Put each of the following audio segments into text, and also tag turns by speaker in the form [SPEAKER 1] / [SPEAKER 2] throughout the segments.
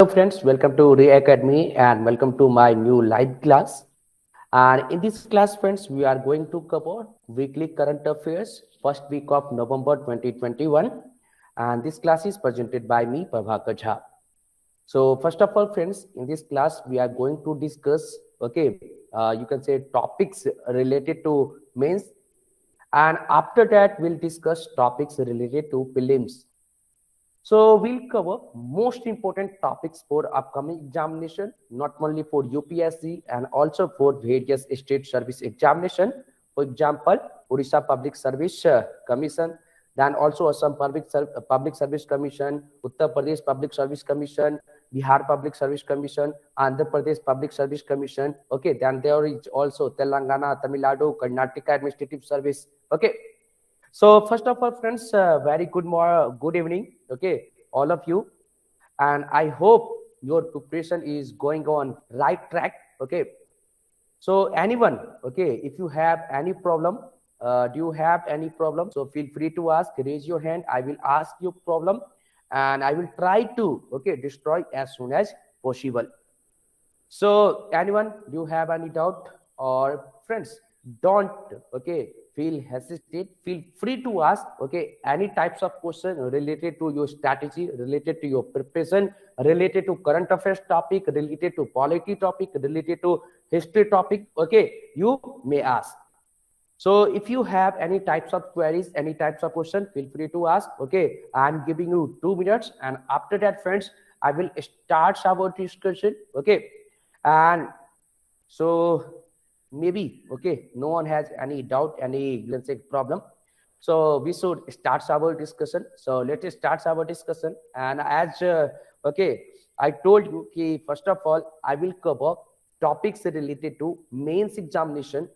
[SPEAKER 1] Hello friends, welcome to Re Academy and welcome to my new live class. And in this class, friends, we are going to cover weekly current affairs, first week of November 2021. And this class is presented by me, Prabhakar Jha. So first of all, friends, in this class, we are going to discuss, you can say topics related to mains. And after that, we'll discuss topics related to prelims. So we'll cover most important topics for upcoming examination, not only for UPSC and also for various state service examination. For example, Odisha Public Service Commission, then also Assam Public Service Commission, Uttar Pradesh Public Service Commission, Bihar Public Service Commission, Andhra Pradesh Public Service Commission. Okay, then there is also Telangana, Tamil Nadu, Karnataka Administrative Service. Okay, so first of all, friends, very good evening. Okay, all of you, and I hope your preparation is going on right track. Okay, so anyone, okay, if you have any problem, do you have any problem? So feel free to ask. Raise your hand. I will ask you problem, and I will try to destroy as soon as possible. So anyone, do you have any doubt or friends? Don't feel hesitate. Feel free to ask any types of question related to your strategy, related to your preparation, related to current affairs topic, related to polity topic, related to history topic. Okay, you may ask. So if you have any types of queries, any types of question, feel free to ask. Okay, I'm giving you 2 minutes, and after that, friends, I will start our discussion. Okay, and so maybe no one has any doubt, any you can say problem. So we should start our discussion. So let's start our discussion. And as I told you, first of all, I will cover topics related to mains examination,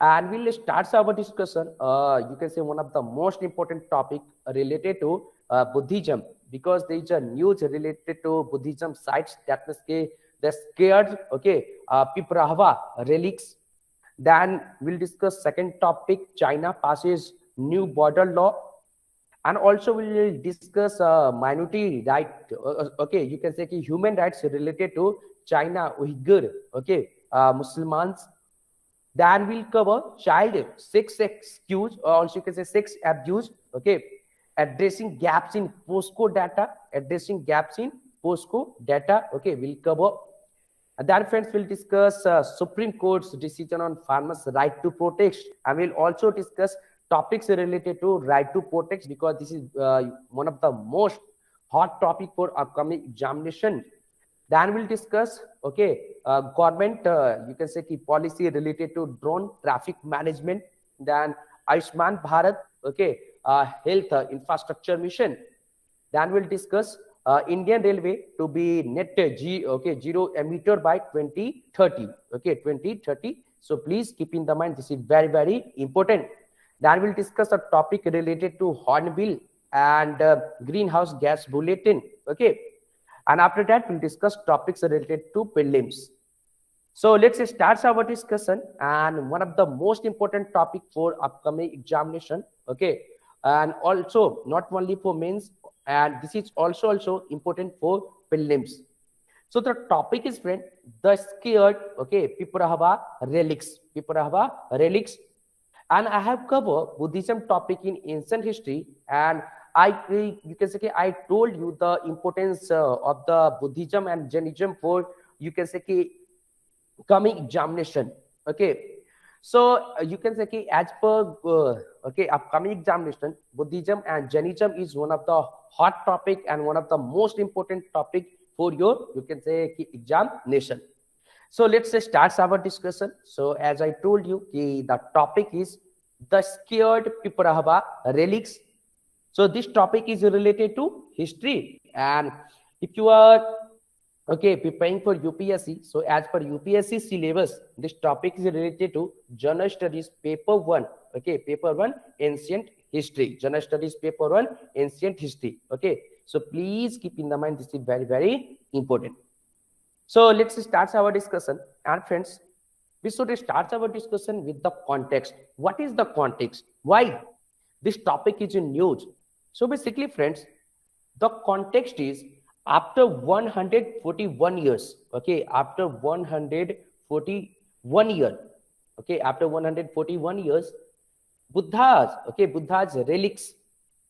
[SPEAKER 1] and we'll start our discussion. You can say one of the most important topic related to Buddhism, because there is a news related to Buddhism sites that was the scared Piprahava relics. Then we'll discuss second topic, China passes new border law, and also we'll discuss minority right. You can say human rights related to China Uyghur, Muslims. Then we'll cover child sex excuse, or also you can say sex abuse. Okay, addressing gaps in postcode data, addressing gaps in postcode data. Okay, we'll cover. And then, friends, we'll discuss Supreme Court's decision on farmers' right to protest, and we'll also discuss topics related to right to protest, because this is one of the most hot topic for upcoming examination. Then we'll discuss government you can say policy related to drone traffic management. Then Ayushman Bharat health infrastructure mission. Then we'll discuss Indian Railway to be net zero emitter by 2030. 2030. So please keep in the mind, this is very, very important. Then we'll discuss a topic related to Hornbill and greenhouse gas bulletin. Okay. And after that, we'll discuss topics related to prelims. So let's start our discussion. And one of the most important topic for upcoming examination. Okay. And also not only for mains, and this is also important for prelims. So the topic is, friend, the scared Piprahava relics. Piprahava relics. And I have covered Buddhism topic in ancient history, and you can say I told you the importance of the Buddhism and Jainism for you can say coming examination. Okay, so you can say as per upcoming examination, Buddhism and Jainism is one of the hot topic and one of the most important topic for your you can say examination. So let's start our discussion. So as I told you, the topic is the scared Piprahava relics. So this topic is related to history, and if you are preparing for UPSC, so as per UPSC syllabus, this topic is related to General Studies paper 1. Paper 1, ancient history. General Studies paper 1, ancient history. Okay, so please keep in the mind, this is very, very important. So let's start our discussion. And friends, we should start our discussion with the context. What is the context? Why this topic is in news? So basically, friends, the context is After 141 years, okay, after 141 year, okay, after 141 years, Buddha's relics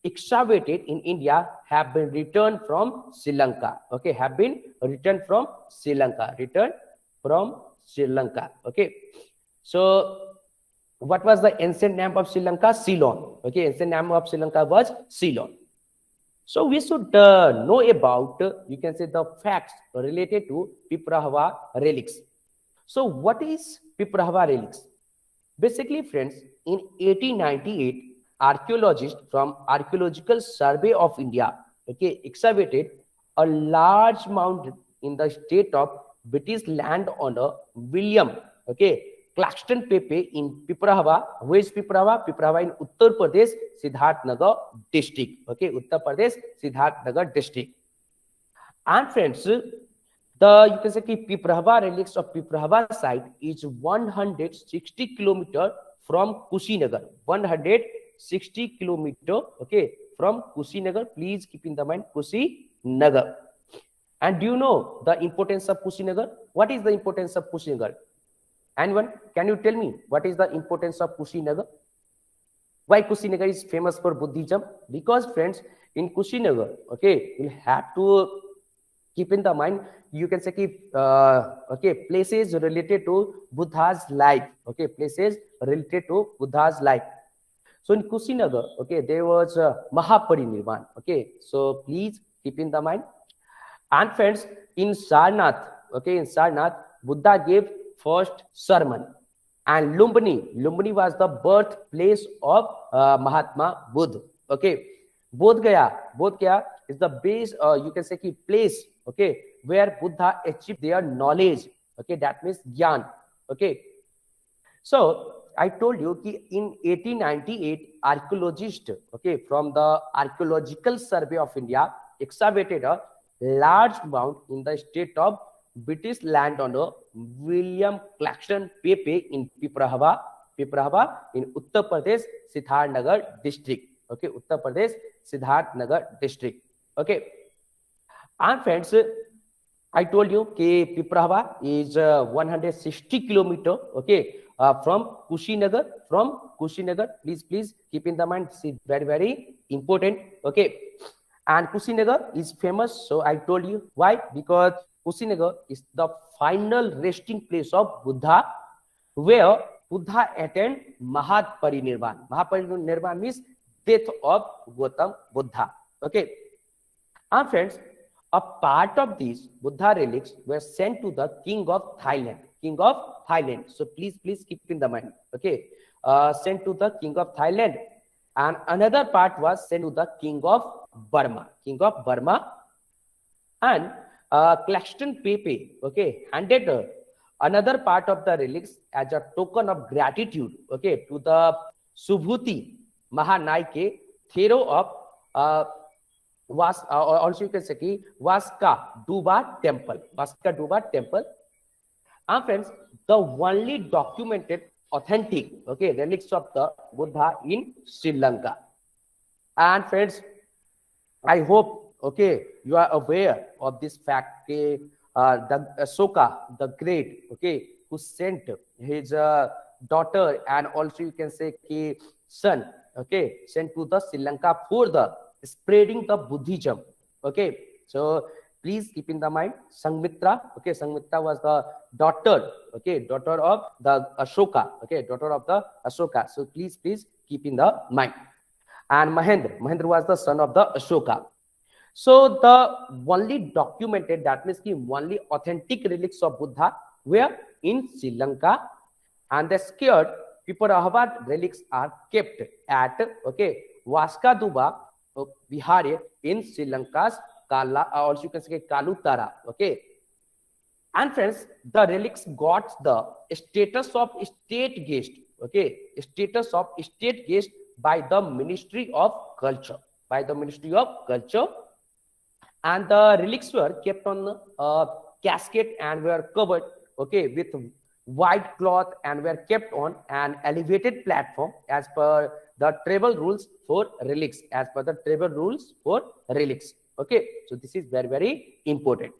[SPEAKER 1] excavated in India have been returned from Sri Lanka. Okay, have been returned from Sri Lanka. Returned from Sri Lanka. Okay, so what was the ancient name of Sri Lanka? Ceylon. Okay, ancient name of Sri Lanka was Ceylon. So we should know about, you can say, the facts related to Piprahava relics. So what is Piprahava relics? Basically, friends, in 1898, archaeologists from Archaeological Survey of India, okay, excavated a large mound in the state of British landowner William, okay, Claxton Pepe in Piprahava. Where is Piprahava? Piprahava in Uttar Pradesh, Siddharthnagar district. Okay, Uttar Pradesh, Siddharthnagar district. And friends, the you can say Piprahava relics of Piprahava site is 160 kilometer from Kushinagar. 160 kilometer, okay, from Kushinagar. Please keep in the mind Kushinagar. And do you know the importance of Kushinagar? What is the importance of Kushinagar? Anyone, can you tell me what is the importance of Kushinagar? Why Kushinagar is famous for Buddhism? Because friends, in Kushinagar, okay, you have to keep in the mind, you can say okay, places related to Buddha's life. Okay, places related to Buddha's life. So in Kushinagar, okay, there was Mahaparinirvan. Okay, so please keep in the mind. And friends, in Sarnath, okay, in Sarnath, Buddha gave first sermon. And Lumbini was the birthplace of Mahatma Buddha. Okay, Bodh Gaya is the base, you can say place, okay, where Buddha achieved their knowledge. Okay, that means Gyan. Okay, so I told you that in 1898, archaeologists, okay, from the Archaeological Survey of India excavated a large mound in the state of British landowner William Claxton Pepe in Piprahava in Uttar Pradesh, Siddharthnagar district. Okay, Uttar Pradesh, Siddharthnagar district. Okay, and friends, I told you that Piprahava is 160 kilometer, okay, from Kushinagar. Please keep in the mind, this is very important. Okay, and Kushinagar is famous. So I told you why, because Kushinagar is the final resting place of Buddha, where Buddha attained Mahaparinirvan. Mahaparinirvan means death of Gautam Buddha. Okay, and friends, a part of these Buddha relics were sent to the King of Thailand. So please keep in the mind. Okay, sent to the King of Thailand, and another part was sent to the King of Burma. And Claxton Pepe, okay, handed another part of the relics as a token of gratitude, okay, to the Subhuti Mahanaike Thero of was also you can say Vaska Duba temple. And friends, the only documented authentic, okay, relics of the Buddha in Sri Lanka. And friends, I hope, okay, you are aware of this fact. The Ashoka the Great, okay, who sent his daughter and also you can say son, okay, sent to the Sri Lanka for the spreading the Buddhism. Okay, so please keep in the mind Sangmitra. Okay, Sangmitra was the daughter, okay, daughter of the Ashoka. Okay, daughter of the Ashoka. So please keep in the mind. And Mahendra was the son of the Ashoka. So the only documented, that means the only authentic relics of Buddha were in Sri Lanka, and the scared Piprahava relics are kept at, okay, Vaska Duba Vihare in Sri Lanka's Kala, also you can say Kalutara. Okay, and friends, the relics got the status of state guest. Okay, status of state guest by the Ministry of Culture. And the relics were kept on a casket and were covered, okay, with white cloth and were kept on an elevated platform as per the travel rules for relics. Okay, so this is very, very important.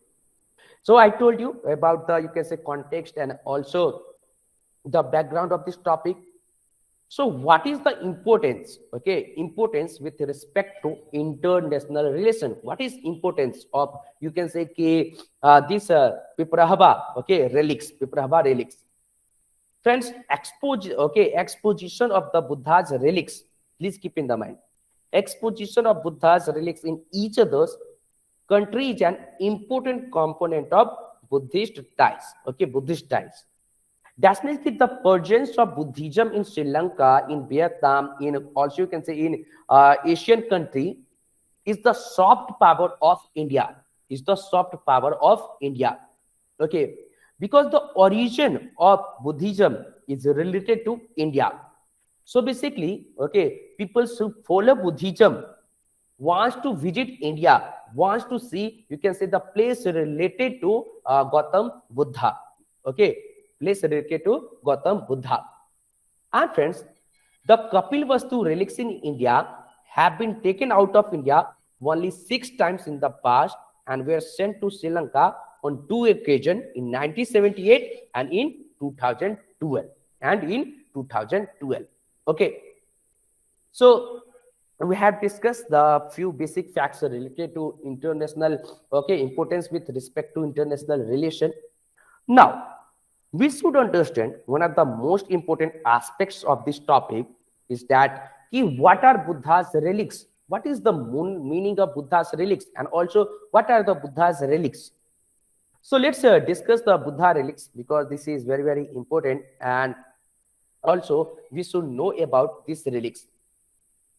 [SPEAKER 1] So I told you about the, you can say, context and also the background of this topic. So what is the importance? Okay, importance with respect to international relation. What is importance of, you can say, this Piprahava, okay, relics, Piprahava relics. Friends, exposition of the Buddha's relics. Please keep in the mind. Exposition of Buddha's relics in each other's country is an important component of Buddhist ties. Okay, Buddhist ties. Definitely, the presence of Buddhism in Sri Lanka, in Vietnam, in also you can say in Asian country, is the soft power of India. Is the soft power of India. Okay, because the origin of Buddhism is related to India. So basically, okay, people who follow Buddhism wants to visit India, wants to see, you can say, the place related to Gautam Buddha. Okay, place related to Gautam Buddha. And friends, the Kapil Vastu relics in India have been taken out of India only 6 times in the past and were sent to Sri Lanka on 2 occasions in 1978 and in 2012. Okay, so we have discussed the few basic facts related to international, okay, importance with respect to international relation. Now, we should understand one of the most important aspects of this topic is that what are Buddha's relics? What is the meaning of Buddha's relics? And also, what are the Buddha's relics? So let's discuss the Buddha relics because this is very, very important. And also, we should know about these relics.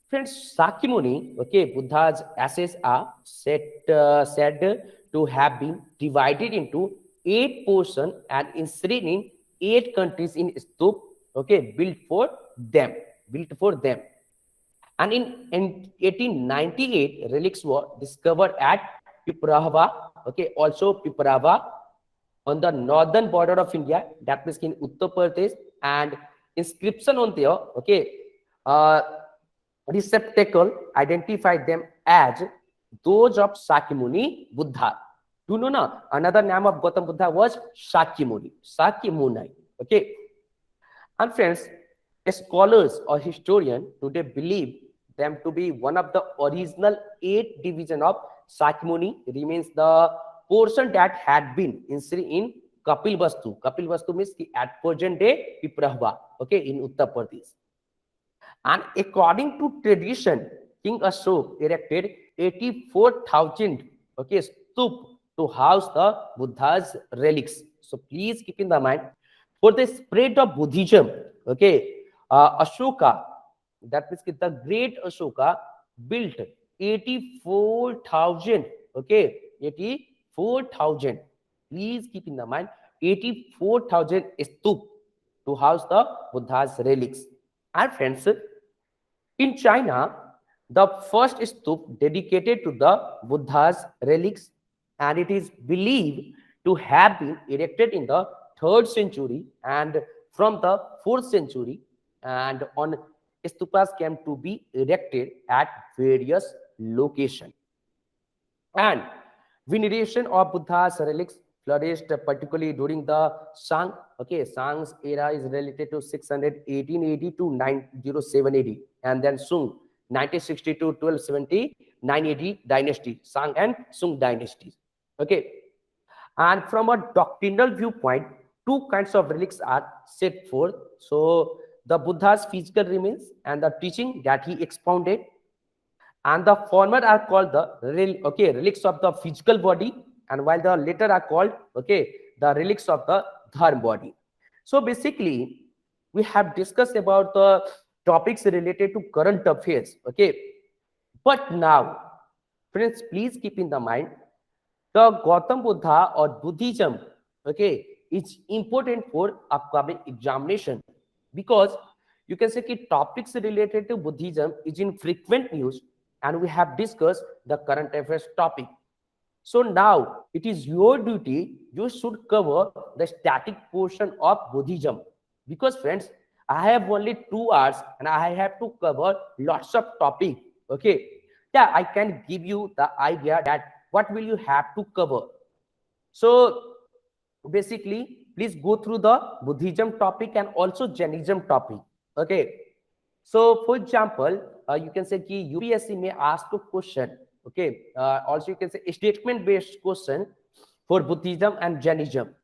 [SPEAKER 1] Friends, Sakyamuni, okay, Buddha's ashes are said to have been divided into 8 portions and inserted in 8 countries in stup, okay, built for them. And in 1898, relics were discovered at Piprahava, okay, also Piprahava on the northern border of India, that means in Uttar Pradesh, and inscription on there, okay, receptacle identified them as those of Sakyamuni Buddha. Do you know now? Another name of Gautam Buddha was Sakyamuni. Okay. And friends, scholars or historians today believe them to be one of the original 8 divisions of Sakyamuni remains the portion that had been inserted in Kapil Vastu. Kapil Vastu means at present day Piprahava, okay, in Uttar Pradesh. And according to tradition, King Ashok erected 84,000, okay, stup to house the Buddha's relics. So please keep in the mind, for the spread of Buddhism, okay, Ashoka, that means the great Ashoka built 84,000, okay, 84,000. Please keep in the mind, 84,000 stup to house the Buddha's relics. And friends, in China, the first stup dedicated to the Buddha's relics, and it is believed to have been erected in the 3rd century and from the 4th century, and on stupas came to be erected at various locations. And veneration of Buddha's relics flourished particularly during the Shang. Okay, Shang's era is related to 618 AD to 907 AD, and then Sung 1960 to 1270 980 dynasty, Shang and Sung dynasties. Okay, and from a doctrinal viewpoint, 2 kinds of relics are set forth. So the Buddha's physical remains and the teaching that he expounded, and the former are called the relics of the physical body, and while the latter are called, okay, the relics of the dharma body. So basically, we have discussed about the topics related to current affairs, okay. But now, friends, please keep in the mind, the Gautam Buddha or Buddhism, okay, is important for upcoming examination because you can say that topics related to Buddhism is in frequent news, and we have discussed the current affairs topic. So now it is your duty, you should cover the static portion of Buddhism because friends, I have only 2 hours and I have to cover lots of topic, okay. yeah, I can give you the idea that what will you have to cover. So basically, please go through the Buddhism topic and also Jainism topic. Okay. So for example, you can say ki UPSC may ask a question. Okay. Also you can say a statement based question for Buddhism and Jainism.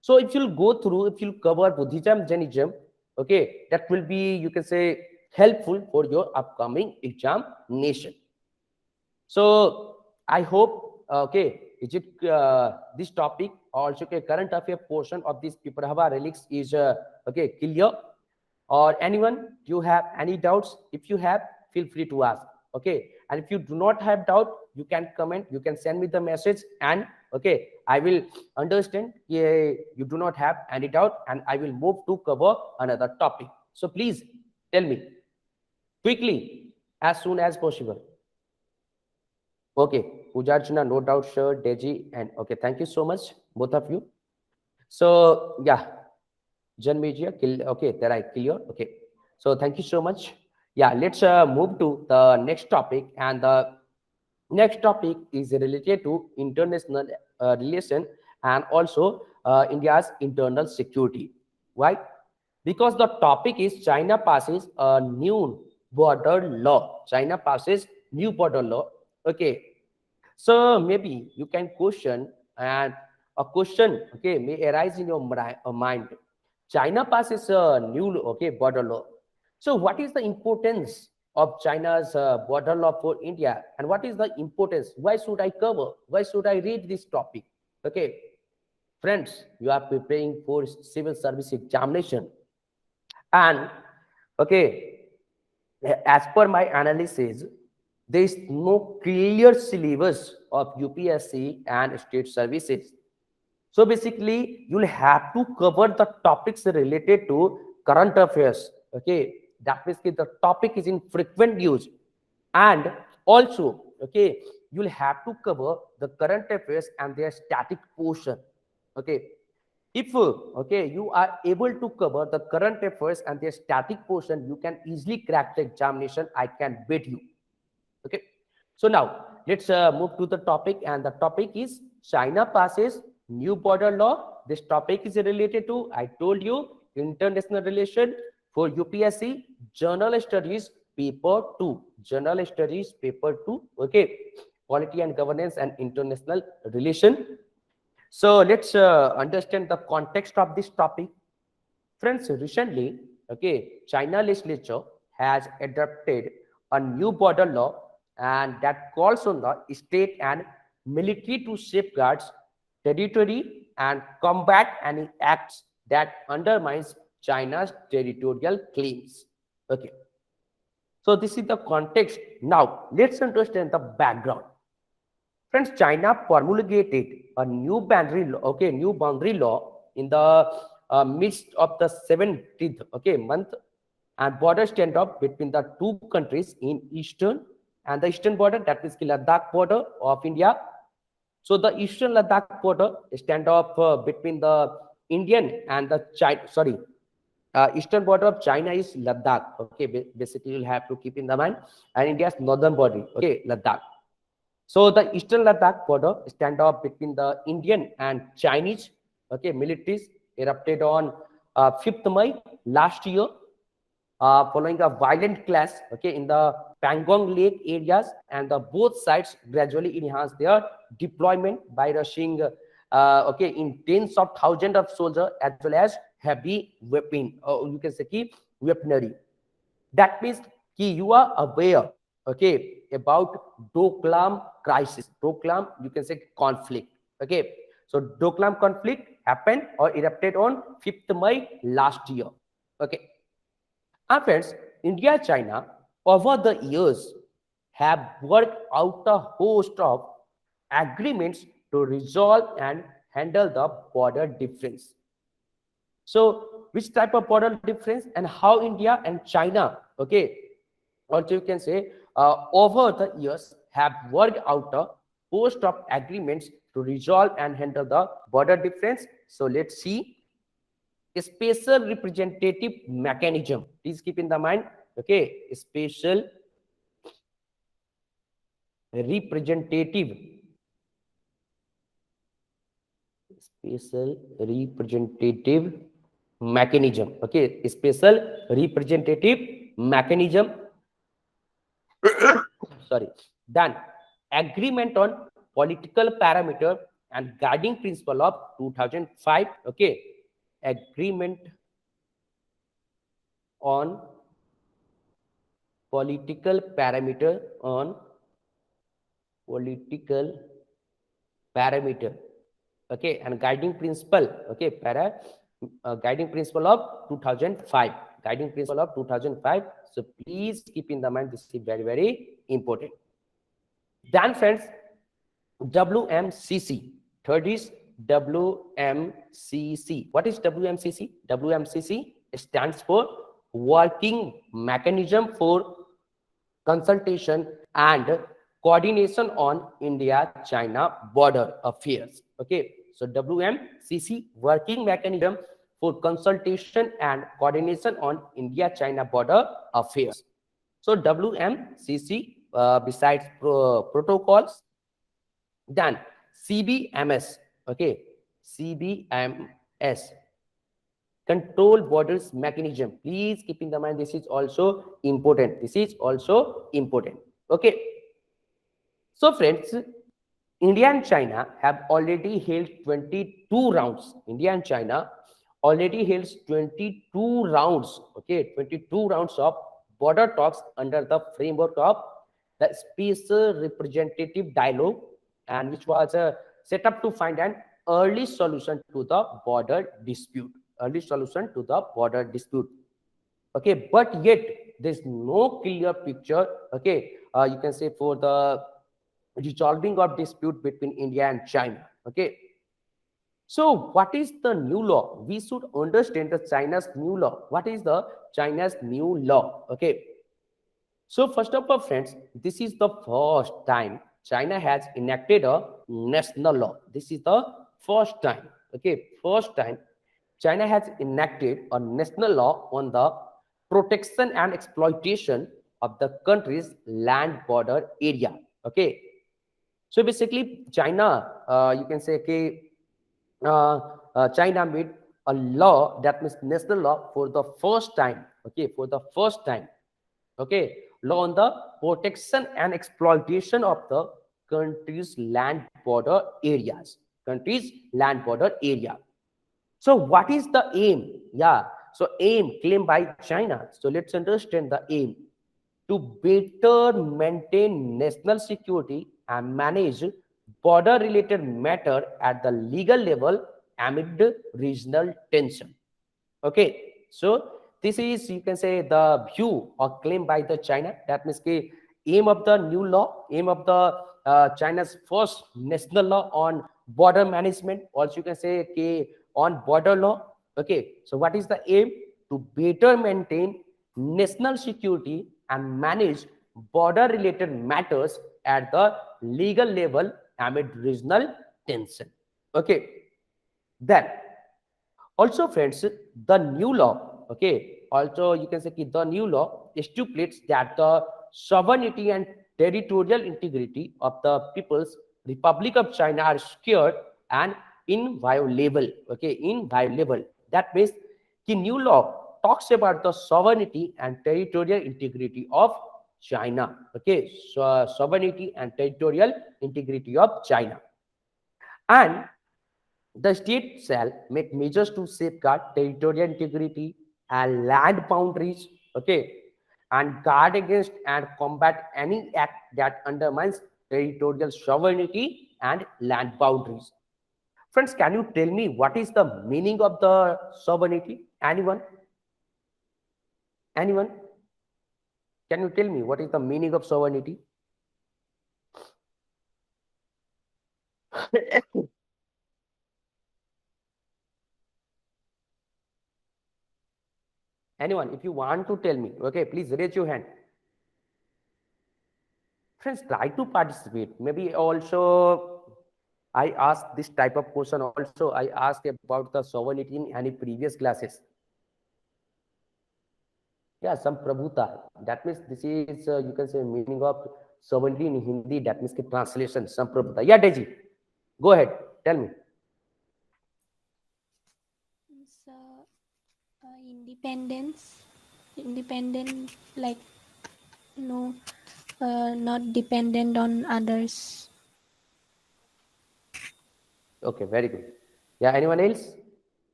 [SPEAKER 1] So if you'll go through, if you'll cover Buddhism, Jainism, okay, that will be, you can say, helpful for your upcoming examination. So I hope, okay, is it this topic also okay, current affair portion of this Piparhava relics is okay clear? Or anyone, do you have any doubts? If you have, feel free to ask. Okay, and if you do not have doubt, you can comment, you can send me the message, and okay, I will understand. Yeah, you do not have any doubt, and I will move to cover another topic. So please tell me quickly as soon as possible. Okay, Pujarchana, no doubt, sure, Deji, and okay, thank you so much, both of you. So yeah, Janmeja, okay, there I clear. Okay, so thank you so much. Yeah, let's move to the next topic, and the next topic is related to international relation and also India's internal security. Why? Because the topic is China passes a new border law. China passes new border law. Okay, so maybe you can question, and a question, okay, may arise in your mind. China passes a new, okay, border law. So what is the importance of China's border law for India, and what is the importance? Why should I cover? Why should I read this topic? Okay, friends, you are preparing for civil service examination, and okay, as per my analysis, there is no clear syllabus of UPSC and state services. So basically, you'll have to cover the topics related to current affairs. Okay, that means the topic is in frequent use, and also, okay, you'll have to cover the current affairs and their static portion. Okay, if okay, you are able to cover the current affairs and their static portion, you can easily crack the examination. I can bet you. Okay, so now let's move to the topic, and the topic is China passes new border law. This topic is related to, I told you, international relation for UPSC Journal Studies paper 2. Journal Studies paper 2. Okay, quality and governance and international relation. So let's understand the context of this topic. Friends, recently, okay, China legislature has adopted a new border law, and that calls on the state and military to safeguard territory and combat any acts that undermines China's territorial claims. Okay, so this is the context. Now let's understand the background. Friends, China promulgated a new boundary law, okay, new boundary law in the midst of the 17th, okay, month, and border standoff between the two countries in eastern and the eastern border, that is the Ladakh border of India. So the eastern Ladakh border standoff between the Indian and the China, sorry, eastern border of China is Ladakh. Okay, basically you'll have to keep in the mind, and India's northern border, okay, Ladakh. So the eastern Ladakh border standoff between the Indian and Chinese, okay, militaries erupted on 5th May last year, following a violent clash, okay, in the Pangong Lake areas, and the both sides gradually enhanced their deployment by rushing, okay, in tens of thousands of soldiers as well as heavy weapon, or you can say key weaponry. That means ki you are aware, okay, about Doklam crisis. Doklam, you can say conflict. Okay, so Doklam conflict happened or erupted on 5th May last year. Okay, and friends, India, China over the years have worked out a host of agreements to resolve and handle the border difference. So which type of border difference, and how India and China, okay, also you can say over the years have worked out a host of agreements to resolve and handle the border difference. So let's see. A special representative mechanism, please keep in the mind, okay, special representative mechanism. Okay, special representative mechanism. Sorry. Then agreement on political parameter and guiding principle of 2005. Okay, agreement on political parameter on political parameter, okay, and guiding principle, okay, guiding principle of 2005, guiding principle of 2005. So please keep in the mind, this is very, very important. Then friends, WMCC, third is WMCC. What is WMCC? WMCC stands for Working Mechanism for Consultation and Coordination on India-China Border Affairs. Okay, so WMCC, Working Mechanism for Consultation and Coordination on India-China Border Affairs. So WMCC, besides protocols, then CBMS, okay, CBMS, Control Borders Mechanism. Please keep in the mind, this is also important. This is also important. Okay. So friends, India and China have already held 22 rounds. India and China already held 22 rounds. Okay, 22 rounds of border talks under the framework of the Special Representative Dialogue, and which was set up to find an early solution to the border dispute. Early solution to the border dispute. Okay, but yet there's no clear picture. Okay, you can say for the resolving of dispute between India and China. Okay, so what is the new law? We should understand the China's new law. What is the China's new law? Okay, so first of all, friends, this is the first time China has enacted a national law. This is the first time. Okay, first time China has enacted a national law on the protection and exploitation of the country's land border area. Okay, so basically, China, you can say, okay, China made a law, that means national law, for the first time. Okay, for the first time. Okay, law on the protection and exploitation of the country's land border areas. Country's land border area. So what is the aim? Yeah, so aim claimed by China. So let's understand the aim: to better maintain national security and manage border related matter at the legal level amid regional tension. Okay, so this is, you can say, the view or claim by the China. That means the aim of the new law, aim of the China's first national law on border management. Also, you can say, okay, on border law. Okay, so what is the aim? To better maintain national security and manage border related matters at the legal level amid regional tension. Okay, then also, friends, the new law, okay, also you can say the new law stipulates that the sovereignty and territorial integrity of the People's Republic of China are secured and inviolable. Okay, inviolable. That means the new law talks about the sovereignty and territorial integrity of China. Okay, so sovereignty and territorial integrity of China. And the state shall make measures to safeguard territorial integrity and land boundaries, okay, and guard against and combat any act that undermines territorial sovereignty and land boundaries. Friends, can you tell me what is the meaning of the sovereignty? Anyone? Anyone? Can you tell me what is the meaning of sovereignty? Anyone, if you want to tell me, okay, please raise your hand. Friends, try to participate. Maybe also I asked this type of question also. I asked about the sovereignty in any previous classes. Yeah, some prabhuta. That means this is, you can say, meaning of sovereignty in Hindi, that means ki translation, Samprabhuta. Yeah, Deji, go ahead, tell me.
[SPEAKER 2] So, independent, like no, not dependent on others.
[SPEAKER 1] Okay, very good. Yeah, anyone else?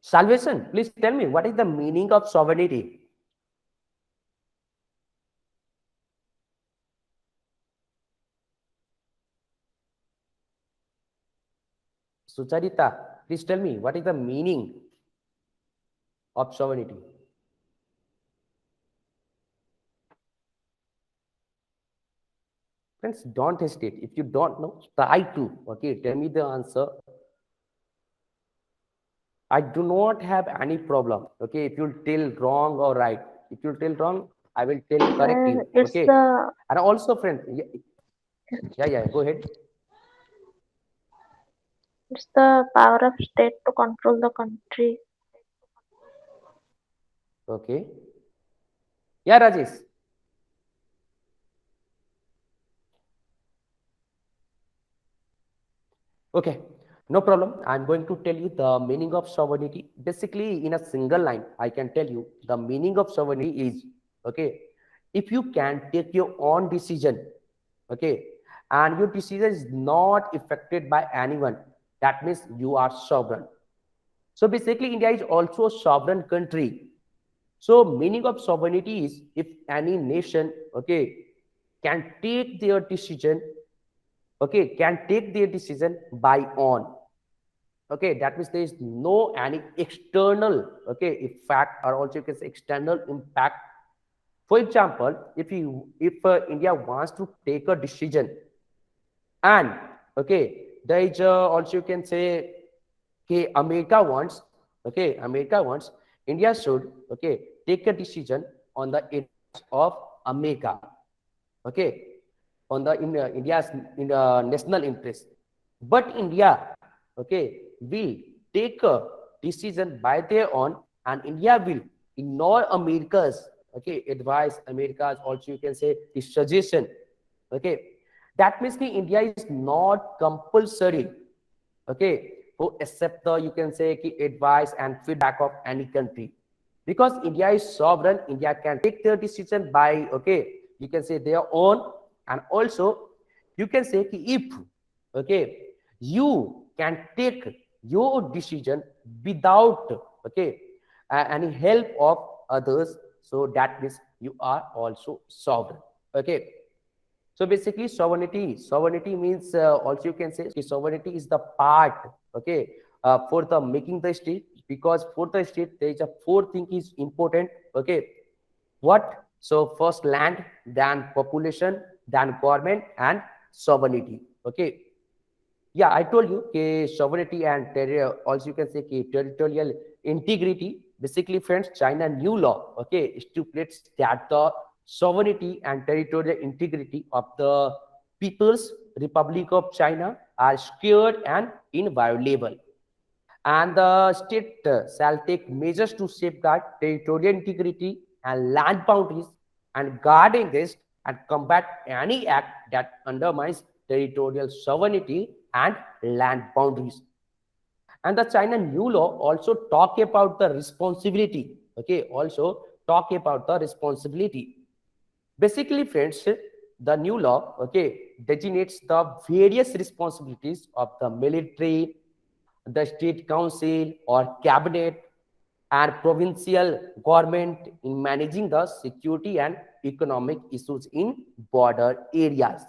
[SPEAKER 1] Salvation, please tell me, what is the meaning of sovereignty? Sucharita, please tell me, what is the meaning of sovereignty? Friends, don't hesitate. If you don't know, try to. Okay, tell me the answer. I do not have any problem. Okay, if you tell wrong or right. If you tell wrong, I will tell correct you.
[SPEAKER 3] It's
[SPEAKER 1] Okay.
[SPEAKER 3] the
[SPEAKER 1] And also, friend, yeah, yeah, yeah, go ahead.
[SPEAKER 3] it's the power of state to control the country.
[SPEAKER 1] Okay. Yeah, Rajesh. Okay, no problem. I'm going to tell you the meaning of sovereignty. Basically, in a single line, I can tell you the meaning of sovereignty is okay. If you can take your own decision, okay, and your decision is not affected by anyone, that means you are sovereign. So basically, India is also a sovereign country. So meaning of sovereignty is if any nation, okay, can take their decision, okay, can take their decision by own. Okay, that means there is no any external, okay, effect, or also you can say external impact. For example, if India wants to take a decision, and okay, there is also you can say, okay, America wants India should, okay, take a decision on the advice of America, okay, on the in India's in national interest. But India, okay, will take a decision by their own, and India will ignore America's, okay, advice, America's also you can say the suggestion, okay. That means the India is not compulsory, okay, to accept the you can say ki advice and feedback of any country, because India is sovereign. India can take their decision by, okay, you can say their own. And also you can say ki if, okay, you can take your decision without, okay, any help of others, so that means you are also sovereign, okay. So basically, sovereignty means also you can say sovereignty is the part, okay, for the making the state, because for the state there is a four thing is important, okay. What? So first land, then population, then government, and sovereignty, okay. Yeah, I told you sovereignty and also you can say territorial integrity. Basically, friends, China new law, okay, stipulates that the sovereignty and territorial integrity of the People's Republic of China are secured and inviolable, and the state shall take measures to safeguard territorial integrity and land boundaries, and guard against and combat any act that undermines territorial sovereignty and land boundaries. And the China new law also talk about the responsibility, okay, also talk about the responsibility. Basically, friends, the new law, okay, designates the various responsibilities of the military, the state council or cabinet, and provincial government in managing the security and economic issues in border areas.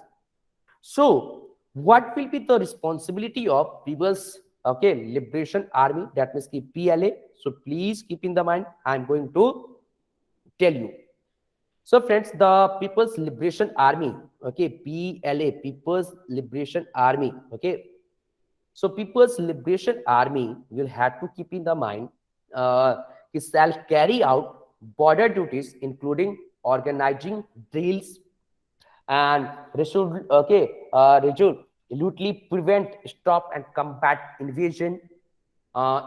[SPEAKER 1] So, what will be the responsibility of People's, okay, Liberation Army? That means the PLA. So please keep in the mind. I am going to tell you. So, friends, the People's Liberation Army, okay, PLA, People's Liberation Army, okay. So, People's Liberation Army will have to keep in the mind, it shall carry out border duties, including organizing drills and resolutely prevent, stop, and combat invasion,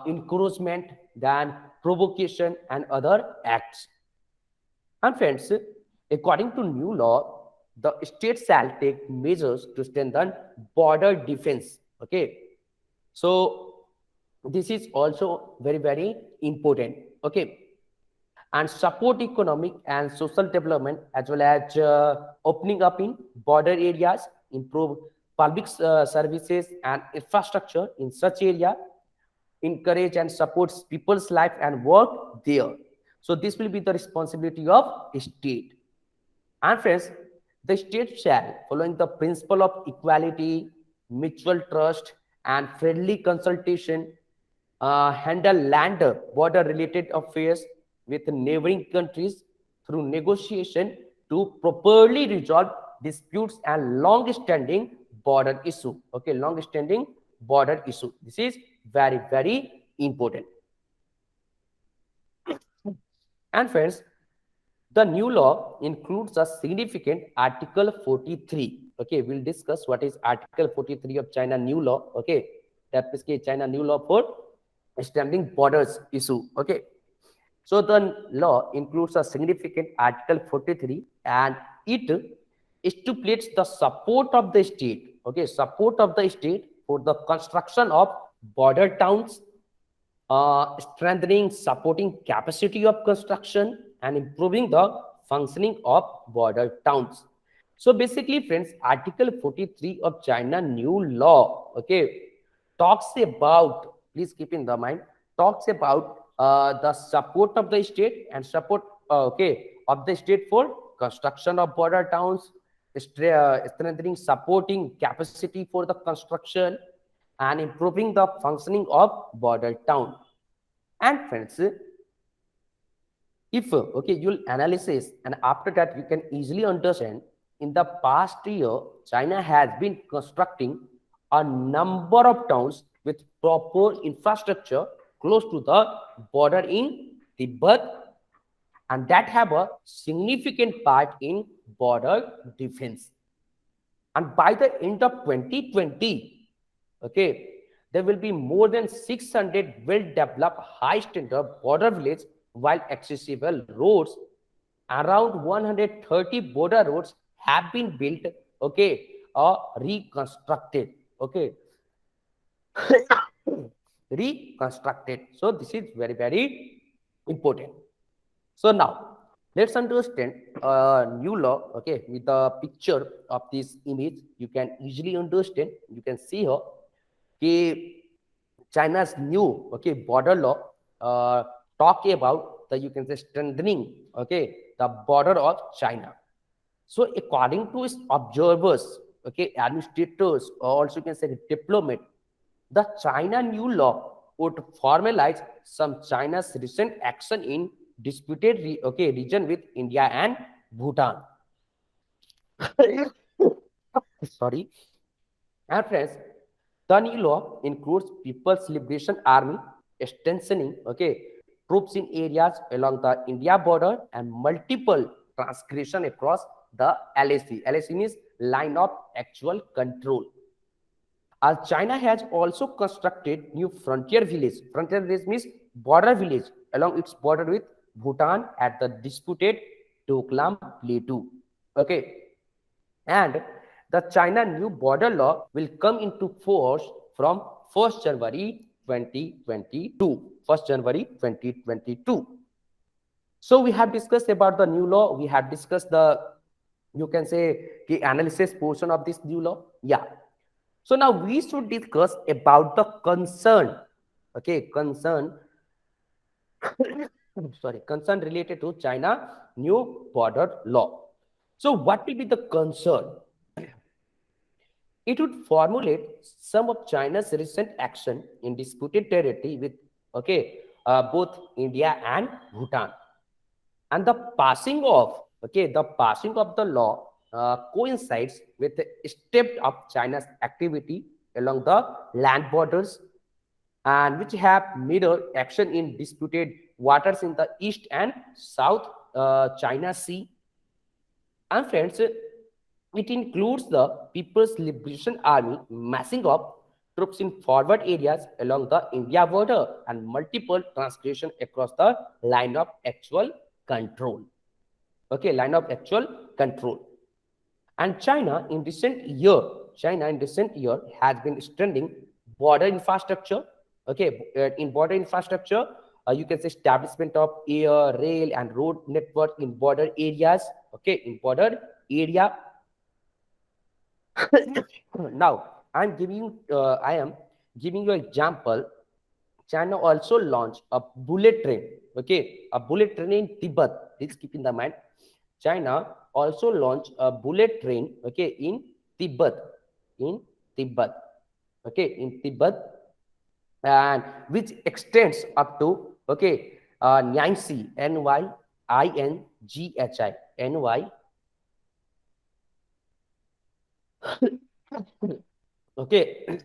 [SPEAKER 1] encroachment, then provocation, and other acts. And friends, according to new law, the state shall take measures to strengthen border defense. Okay, so this is also very, very important. Okay, and support economic and social development as well as opening up in border areas, improve public services and infrastructure in such area, encourage and supports people's life and work there. So this will be the responsibility of state. And friends, the state shall, following the principle of equality, mutual trust, and friendly consultation, handle land border related affairs with neighboring countries through negotiation to properly resolve disputes and long standing border issue. Okay, long standing border issue. This is very, very important. And friends, the new law includes a significant Article 43. Okay, we'll discuss what is Article 43 of China new law. Okay, that is China new law for standing borders issue. Okay, so the law includes a significant Article 43, and it stipulates the support of the state. Okay, support of the state for the construction of border towns, strengthening supporting capacity of construction and improving the functioning of border towns. So basically, friends, Article 43 of China new law, okay, talks about, please keep in the mind, talks about the support of the state and support, okay, of the state for construction of border towns, strengthening supporting capacity for the construction and improving the functioning of border town. And friends, if okay, you'll analysis, and after that you can easily understand, in the past year China has been constructing a number of towns with proper infrastructure close to the border in Tibet, and that have a significant part in border defense. And by the end of 2020, okay, there will be more than 600 well-developed high-standard border villages, while accessible roads, around 130 border roads have been built, okay, or reconstructed, okay, reconstructed. So this is very, very important. So now let's understand new law. Okay, with the picture of this image, you can easily understand. You can see here, okay, China's new, okay, border law talk about the, you can say, strengthening, okay, the border of China. So according to its observers, okay, administrators, or also you can say diplomat, the China new law would formalize some China's recent action in disputed okay, region with India and Bhutan. Sorry. And friends, the new law includes People's Liberation Army strengthening, okay, troops in areas along the India border and multiple transgression across the LAC. LAC means line of actual control. As China has also constructed new frontier village. Frontier village means border village along its border with Bhutan at the disputed Doklam Plateau. Okay, and the China new border law will come into force from 1st January 2022. 1st January 2022. So we have discussed about the new law. We have discussed the, you can say, the analysis portion of this new law. Yeah. So now we should discuss about the concern. Okay, concern. Sorry, concern related to China new border law. So what will be the concern? It would formulate some of China's recent action in disputed territory with, okay, both India and Bhutan. And the passing of, okay, the passing of the law coincides with the stepped up China's activity along the land borders, and which have mirrored action in disputed waters in the East and South China Sea. And friends, it includes the People's Liberation Army massing up troops in forward areas along the India border and multiple transgression across the line of actual control. Okay, line of actual control. And China in recent year has been strengthening border infrastructure. Okay, in border infrastructure, you can say establishment of air, rail, and road network in border areas. Okay, in border area. Now, I am giving you example. China also launched a bullet train. Okay, a bullet train in Tibet. Please keep in the mind. China also launched a bullet train. Okay, in Tibet. In Tibet. Okay, in Tibet, and which extends up to Nyingchi, Nyinghi, okay,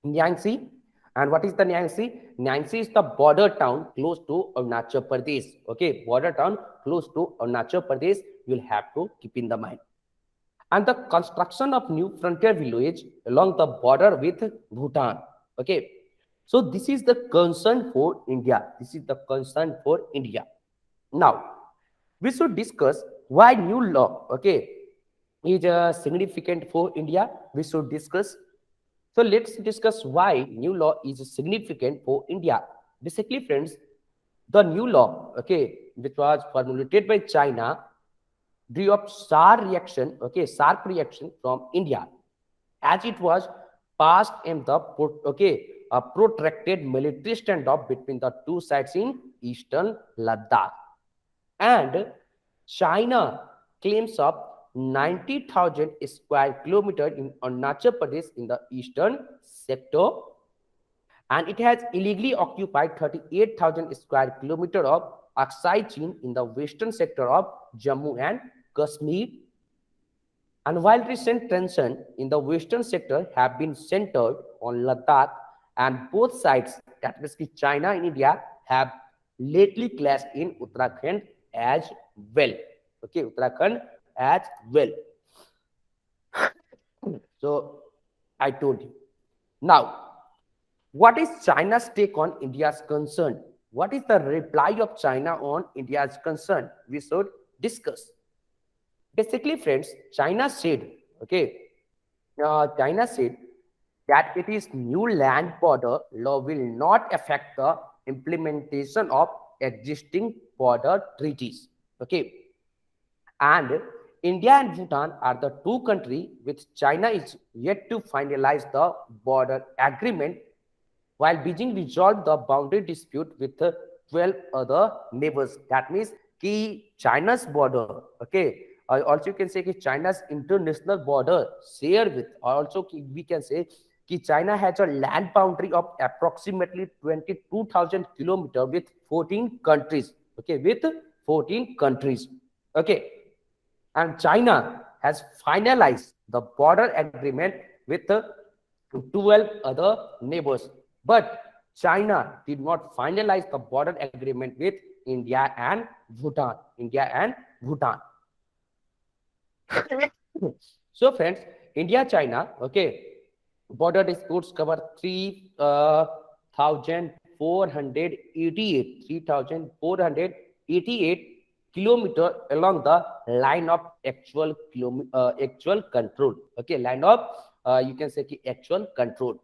[SPEAKER 1] Nyangsi. And what is the Nyangsi? Nyangsi is the border town close to Arunachal Pradesh. Okay, border town close to Arunachal Pradesh. You'll have to keep in the mind. And the construction of new frontier village along the border with Bhutan. Okay, so this is the concern for India. This is the concern for India. Now, we should discuss why new law, okay, is significant for India. We should discuss. So let's discuss why new law is significant for India. Basically, friends, the new law, okay, which was formulated by China, drew up sharp reaction from India, as it was passed in the a protracted military standoff between the two sides in eastern Ladakh. And China claims of 90,000 square kilometer in Arunachal Pradesh in the eastern sector, and it has illegally occupied 38,000 square kilometer of Aksai Chin in the western sector of Jammu and Kashmir. And while recent tension in the western sector have been centered on Ladakh, and both sides, that is China and India, have lately clashed in Uttarakhand as well. Okay, Uttarakhand as well. So I told you. Now, what is China's take on India's concern? What is the reply of China on India's concern? We should discuss. Basically, friends, China said, China said that it is new land border law will not affect the implementation of existing border treaties. Okay, and India and Bhutan are the two countries which China is yet to finalize the border agreement, while Beijing resolved the boundary dispute with 12 other neighbors. That means China's border, okay, also you can say China's international border share with, also we can say China has a land boundary of approximately 22,000 kilometers with 14 countries. Okay, with 14 countries. Okay, and China has finalized the border agreement with 12 other neighbors. But China did not finalize the border agreement with India and Bhutan. India and Bhutan. So, friends, India-China, okay, border disputes cover 3,488 kilometer along the line of actual control. Okay, line of you can say actual control.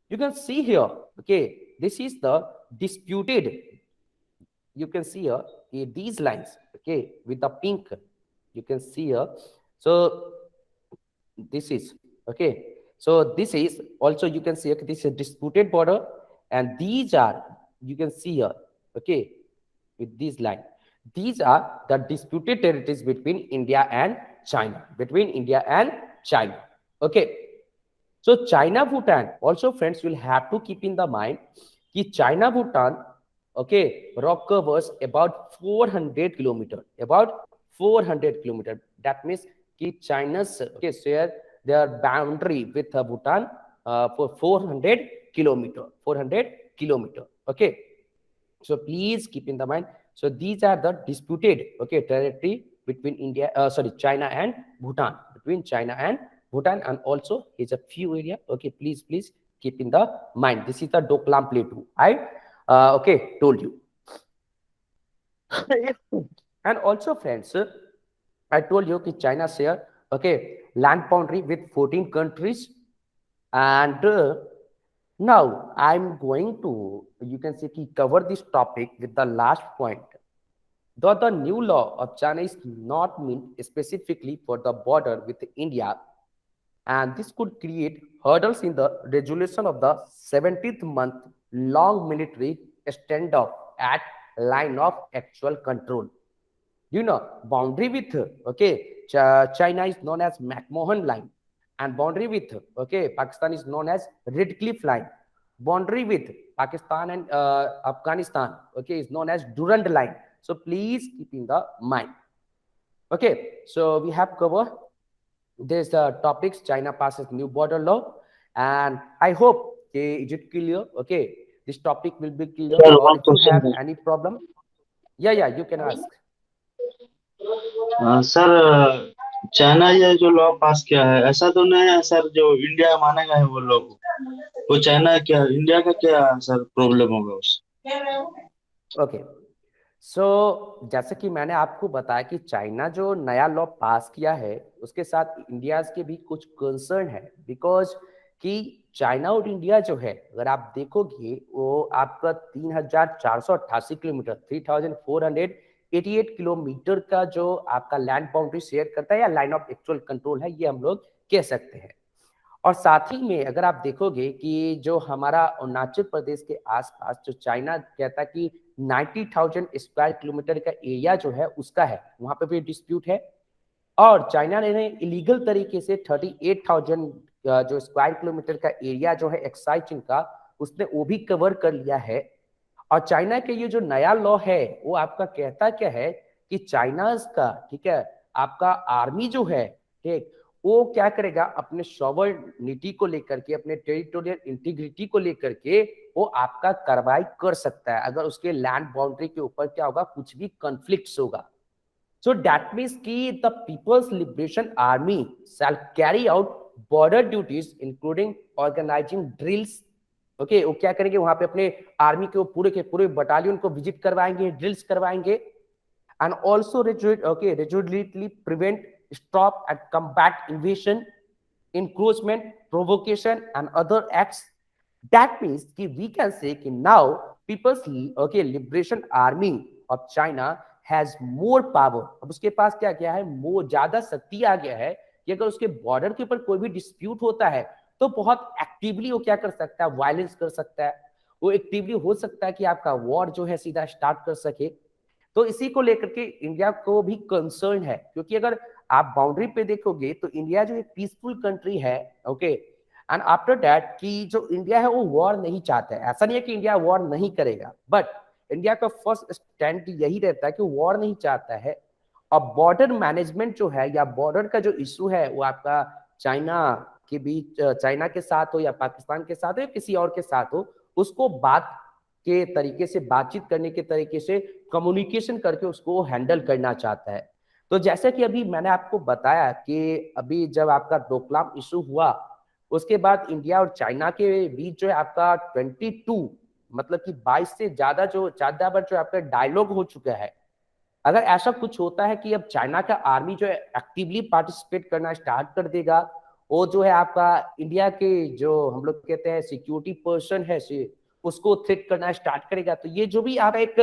[SPEAKER 1] You can see here, okay, this is the disputed. You can see here these lines, okay, with the pink. You can see here. So this is okay. So this is also, you can see this is a disputed border, and these are, you can see here, okay, with these lines. These are the disputed territories between India and China. Between India and China. Okay. So China Bhutan also, friends, will have to keep in the mind that China Bhutan, okay, rock covers about 400 kilometers. About 400 kilometers. That means China's share their boundary with Bhutan for 400 kilometers. 400 kilometers. Okay. So please keep in the mind. So these are the disputed territory between China and Bhutan. Between China and Bhutan, and also is a few area. Okay, please keep in the mind. This is the Doklam Plateau. I told you. And also, friends, I told you that China share okay, land boundary with 14 countries. And now I'm going to, you can say, cover this topic with the last point. Though the new law of China is not meant specifically for the border with India, and this could create hurdles in the resolution of the 17th month long military standoff at line of actual control. Boundary with, okay, China is known as McMahon line, and boundary with, okay, Pakistan is known as Red Cliff line. Boundary with Pakistan and Afghanistan, okay, is known as Durand line. So please keep in the mind. Okay, so we have covered this topics. China passes new border law, and I hope, okay, is it clear? Okay, this topic will be clear.
[SPEAKER 4] Sir,
[SPEAKER 1] Or
[SPEAKER 4] one
[SPEAKER 1] if you
[SPEAKER 4] question
[SPEAKER 1] have
[SPEAKER 4] है.
[SPEAKER 1] any problem, yeah, you can ask.
[SPEAKER 4] Sir, China ये जो law पास किया है, ऐसा तो नहीं है sir जो इंडिया मानेगा है वो लोग, वो चाइना क्या इंडिया का क्या सर प्रॉब्लम होगा उससे?
[SPEAKER 1] ओके, सो जैसे कि मैंने आपको बताया कि चाइना जो नया लॉ पास किया है उसके साथ इंडिया के भी कुछ कंसर्न है, बिकॉज कि चाइना और इंडिया जो है, अगर आप देखोगे, वो आपका 3,488 किलोमीटर 3,488 किलोमीटर का जो आपका लैंड बाउंड्री शेयर करता है, या लाइन ऑफ एक्चुअल कंट्रोल है, ये हम लोग कह सकते हैं। और साथ ही में अगर आप देखोगे कि जो हमारा अरुणाचल प्रदेश के आसपास जो चाइना कहता है कि 90,000 स्क्वायर किलोमीटर का एरिया जो है उसका है, वहां पे भी डिस्प्यूट है। और चाइना ने इलीगल तरीके से 38,000 जो स्क्वायर किलोमीटर का एरिया जो है एक्साइज का, उसने वो भी कवर कर लिया है। और चाइना के ये जो नया लॉ है वो आपका कहता क्या है कि चाइना का, ठीक है, आपका आर्मी जो है, ठीक, वो क्या करेगा, अपने सॉवरेनिटी को लेकर के, अपने टेरिटोरियल इंटीग्रिटी को लेकर के वो आपका कार्रवाई कर सकता है अगर उसके लैंड बाउंड्री के ऊपर क्या होगा, कुछ भी कॉन्फ्लिक्ट्स होगा। So that means कि the People's Liberation Army shall carry out border duties including organizing drills. Okay, वो क्या करेंगे, वहां पे अपने आर्मी के पूरे बटालियन को विजिट करवाएंगे, ड्रिल्स करवाएंगे, and also resolutely prevent, stop and combat invasion, encroachment, provocation and other acts. That means कि we can say कि now People's Liberation Army of China has more power. अब उसके पास क्या क्या है, मोर ज्यादा शक्ति आ गया है कि अगर उसके बॉर्डर के ऊपर कोई भी डिस्प्यूट होता है तो बहुत एक्टिवली वो क्या कर सकता है, वायलेंस कर सकता है। वो एक्टिवली हो सकता है कि आपका वॉर जो है सीधा स्टार्ट कर सके। तो इसी को लेकर के इंडिया को भी कंसर्न है, क्योंकि अगर आप बाउंड्री पे देखोगे तो इंडिया जो एक पीसफुल कंट्री है, ओके, एंड आफ्टर दैट कि जो इंडिया है वो वॉर नहीं चाहता है। ऐसा नहीं है कि इंडिया वॉर नहीं करेगा, बट इंडिया का फर्स्ट स्टैंड यही रहता है कि वॉर नहीं चाहता है। और बॉर्डर मैनेजमेंट जो है या बॉर्डर का जो इशू है वो आपका चाइना के बीच, चाइना के साथ हो या पाकिस्तान के साथ हो या किसी और के साथ हो, उसको बात के तरीके से, बातचीत करने के तरीके से, कम्युनिकेशन करके उसको हैंडल करना चाहता है। तो जैसे कि अभी मैंने आपको बताया कि अभी जब आपका डोकलाम इशू हुआ उसके बाद इंडिया और चाइना के बीच जो है आपका 22 मतलब कि 22 से ज्यादा बार जो आपका डायलॉग हो चुका है। अगर ऐसा कुछ होता है कि अब चाइना का आर्मी जो है एक्टिवली पार्टिसिपेट करना स्टार्ट कर देगा, वो जो है आपका इंडिया के जो हम लोग कहते हैं सिक्योरिटी पर्सन है उसको थ्रेट करना स्टार्ट करेगा, तो ये जो भी आप एक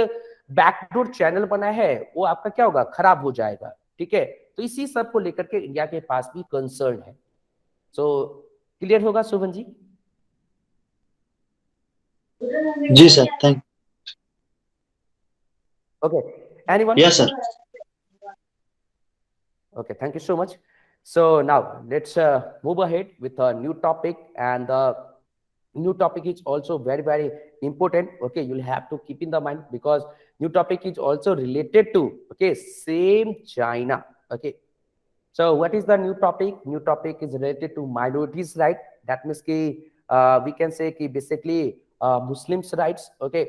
[SPEAKER 1] बैकडोर चैनल बना है वो आपका क्या होगा, खराब हो जाएगा। ठीक है, तो इसी सब को लेकर के इंडिया के पास भी कंसर्न है। सो क्लियर होगा शोभन जी?
[SPEAKER 4] जी sir, thank.
[SPEAKER 1] Okay, anyone?
[SPEAKER 4] Yes sir.
[SPEAKER 1] Okay, thank you so much. So now let's move ahead with a new topic, and the new topic is also very important. Okay, you'll have to keep in the mind because new topic is also related to, okay, same China. Okay, so what is the new topic? New topic is related to minorities right. That means we can say basically Muslims rights. Okay,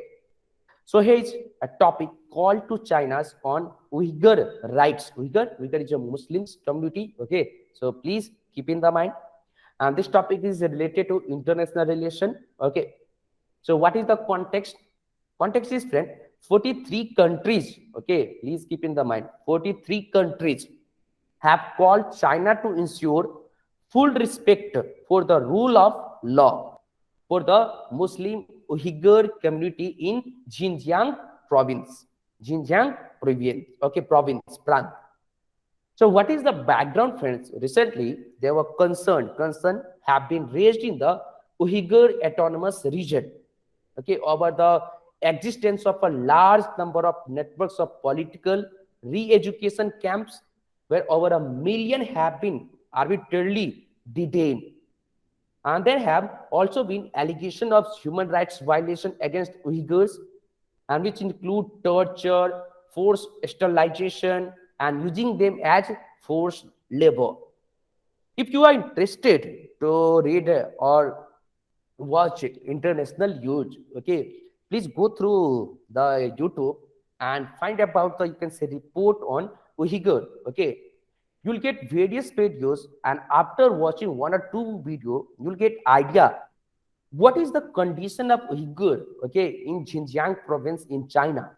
[SPEAKER 1] so here is a topic called to China's on Uyghur rights. Uyghur is a Muslims community. Okay, so please keep in the mind. And this topic is related to international relation. Okay, so what is the context? Context is, friend, 43 countries. Okay, please keep in the mind, 43 countries have called China to ensure full respect for the rule of law for the Muslim Uyghur community in Xinjiang province. Xinjiang province, okay, province, Prant. So what is the background, friends? Recently, there were concern have been raised in the Uyghur Autonomous Region, okay, over the existence of a large number of networks of political re-education camps where over a million have been arbitrarily detained. And there have also been allegations of human rights violation against Uyghurs, and which include torture, forced sterilization, and using them as forced labor. If you are interested to read or watch international news, okay, please go through the YouTube and find about the, you can say, report on Uyghur, okay. You'll get various videos, and after watching one or two video, you'll get idea what is the condition of Uyghur, okay, in Xinjiang province in China.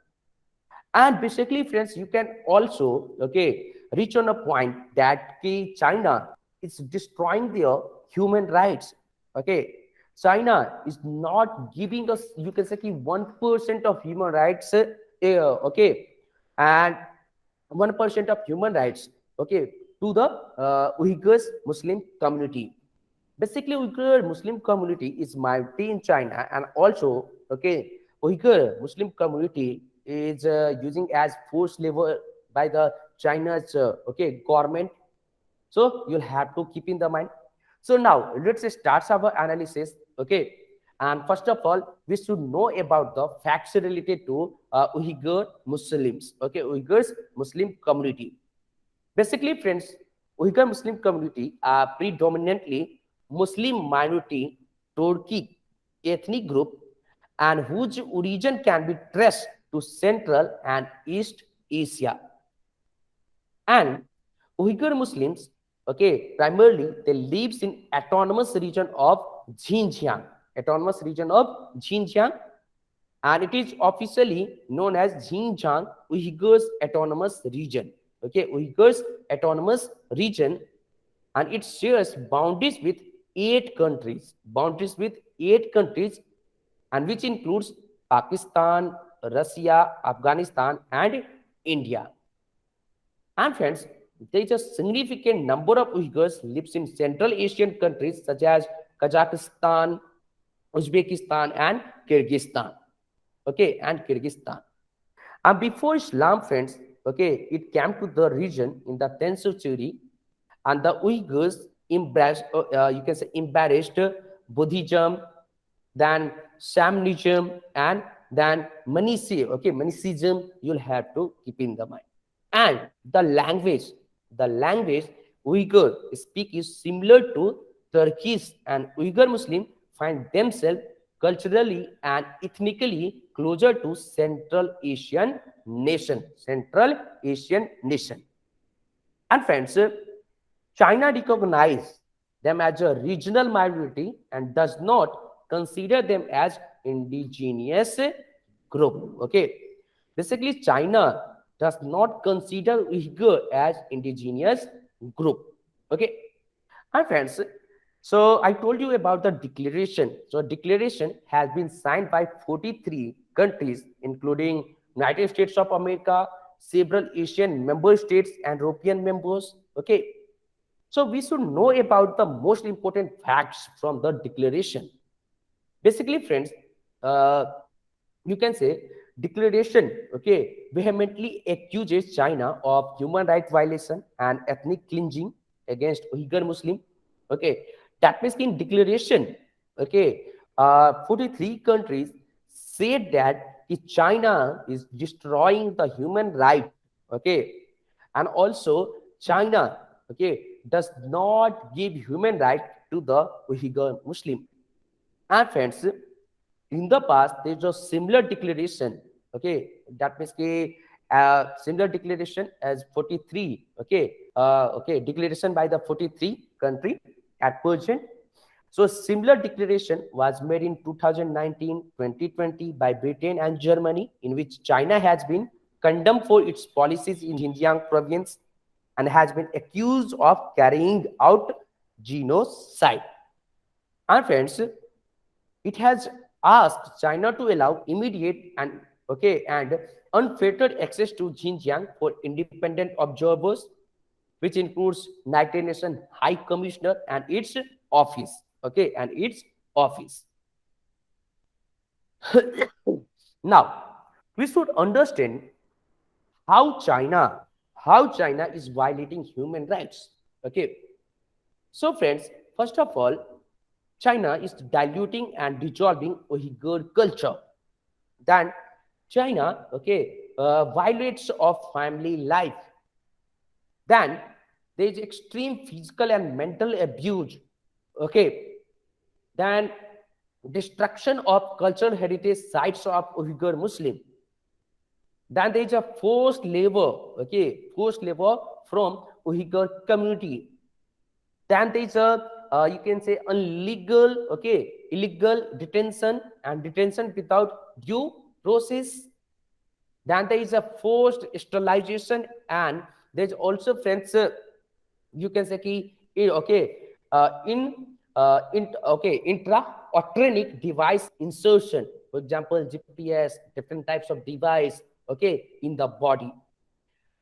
[SPEAKER 1] And basically, friends, you can also, okay, reach on a point that China is destroying their human rights. Okay, China is not giving us, you can say, 1% of human rights. Okay, and 1% of human rights, okay, to the Uyghurs Muslim community. Basically, Uyghur Muslim community is minority in China, and also, okay, Uyghur Muslim community is using as forced labor by the China's okay, government. So you'll have to keep in the mind. So now let's start our analysis, okay. And first of all, we should know about the facts related to Uyghur Muslims, okay, Uyghurs Muslim community. Basically, friends, Uyghur Muslim community are predominantly Muslim minority Turkic ethnic group, and whose origin can be traced to Central and East Asia. And Uyghur Muslims, okay, primarily they lives in autonomous region of Xinjiang, autonomous region of Xinjiang, and it is officially known as Xinjiang Uyghurs Autonomous Region. Okay, Uyghurs Autonomous Region, and it shares boundaries with 8 countries, and which includes Pakistan, Russia, Afghanistan, and India. And friends, there is a significant number of Uyghurs lives in Central Asian countries such as Kazakhstan, Uzbekistan, and Kyrgyzstan. Okay, and Kyrgyzstan. And before Islam, friends, okay, it came to the region in the 10th century, and the Uyghurs embraced, you can say, embarrassed Buddhism, then Shamanism, and then Manichaeism. You'll have to keep in the mind. And the language Uyghur speak is similar to Turkish, and Uyghur Muslim find themselves culturally and ethnically closer to Central Asian nation. And friends, China recognizes them as a regional minority and does not consider them as indigenous group. Okay, basically China does not consider Uyghur as indigenous group. Okay, and friends, so I told you about the declaration. So declaration has been signed by 43 countries, including United States of America, several Asian member states, and European members. Okay, so we should know about the most important facts from the declaration. Basically, friends, you can say declaration, okay, vehemently accuses China of human rights violation and ethnic cleansing against Uyghur Muslim. Okay, that means in declaration, okay, 43 countries said that China is destroying the human right, okay, and also China, okay, does not give human right to the Uyghur Muslim. And friends, in the past, there's a similar declaration, okay, that means similar declaration as 43, okay, okay, declaration by the 43 country at present. So similar declaration was made in 2019, 2020 by Britain and Germany, in which China has been condemned for its policies in Xinjiang province, and has been accused of carrying out genocide. And friends, it has asked China to allow immediate and unfettered access to Xinjiang for independent observers, which includes United Nations High Commissioner and its office. Okay, and its office. Now, we should understand how China is violating human rights. Okay, so friends, first of all, China is diluting and dissolving Uyghur culture. Then China, violates of family life. Then there is extreme physical and mental abuse. Okay, then destruction of cultural heritage sites of Uyghur Muslim. Then there is a forced labor from Uyghur community. Then there is a you can say illegal detention and detention without due process. Then there is a forced sterilization, and there's also friends you can say intra-otronic device insertion, for example GPS, different types of device in the body.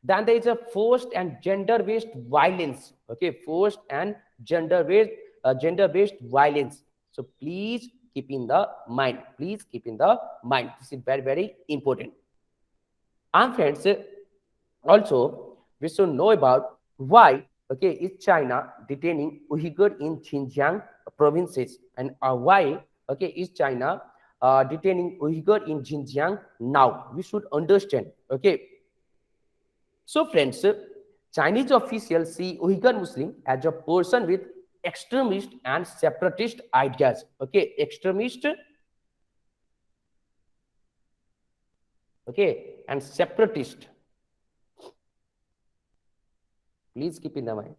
[SPEAKER 1] Then there is a forced and gender-based violence. Forced and gender-based violence. So please keep in the mind. Please keep in the mind. This is very, very important. And friends, also we should know about why is China detaining Uyghur in Xinjiang provinces, and why is China detaining Uyghur in Xinjiang now. We should understand. So friends, Chinese officials see Uyghur Muslim as a person with extremist and separatist ideas. Extremist and separatist. Please keep in the mind.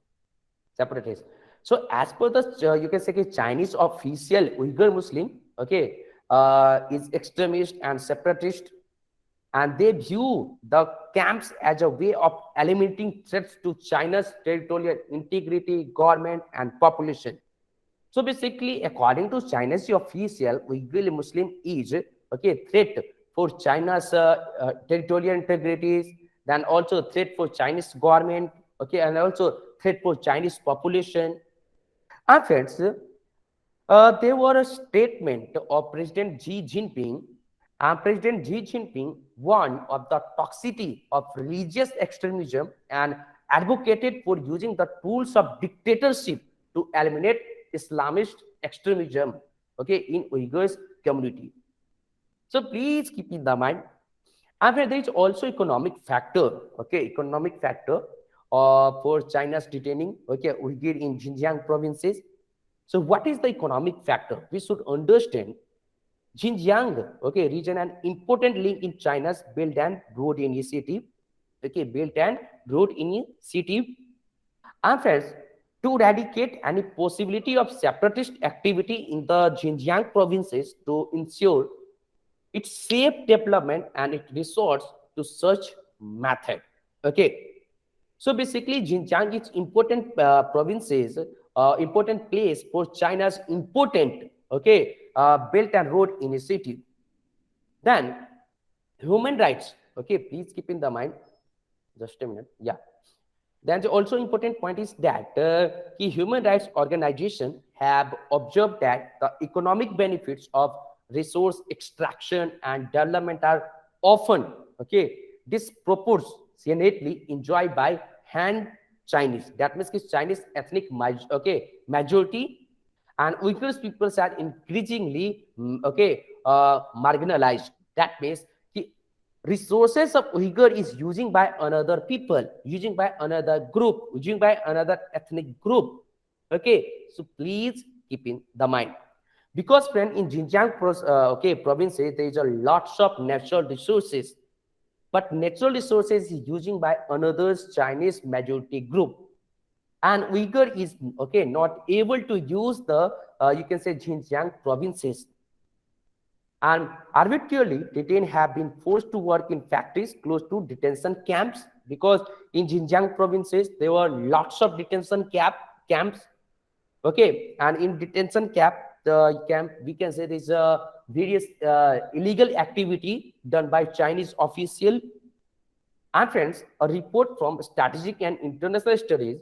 [SPEAKER 1] Separatist. So as per the you can say Chinese official, Uyghur Muslim is extremist and separatist, and they view the camps as a way of eliminating threats to China's territorial integrity, government, and population. So basically, according to China's official, Uyghur Muslim is threat for China's territorial integrity, then also threat for Chinese government, and also threat for Chinese population. And friends, there were a statement of President Xi Jinping, and President Xi Jinping warned of the toxicity of religious extremism and advocated for using the tools of dictatorship to eliminate Islamist extremism in Uyghurs community. So please keep in the mind. And there is also economic factor, economic factor for China's detaining Uyghur in Xinjiang provinces. So what is the economic factor? We should understand Xinjiang region, an important link in China's Belt and Road Initiative. Belt and Road Initiative. And friends, to eradicate any possibility of separatist activity in the Xinjiang provinces, to ensure its safe development, and it resorts to such method. So basically, Xinjiang is important provinces, important place for China's important Belt and Road Initiative. Then human rights. Please keep in the mind. Just a minute. Yeah. Then the also important point is that human rights organizations have observed that the economic benefits of resource extraction and development are often disproportionately enjoyed by Han Chinese. That means Chinese ethnic majority, and Uyghur peoples are increasingly marginalized. That means resources of Uyghur is using by another people, using by another group, using by another ethnic group. So please keep in the mind. Because friend, in Xinjiang provinces, there is a lots of natural resources, but natural resources is using by another Chinese majority group, and Uyghur is not able to use the you can say Xinjiang provinces. and arbitrarily detained have been forced to work in factories close to detention camps, because in Xinjiang provinces there were lots of detention camps. Okay, and in detention camp we can say there's a various illegal activity done by Chinese official. And friends, a report from Strategic and International Studies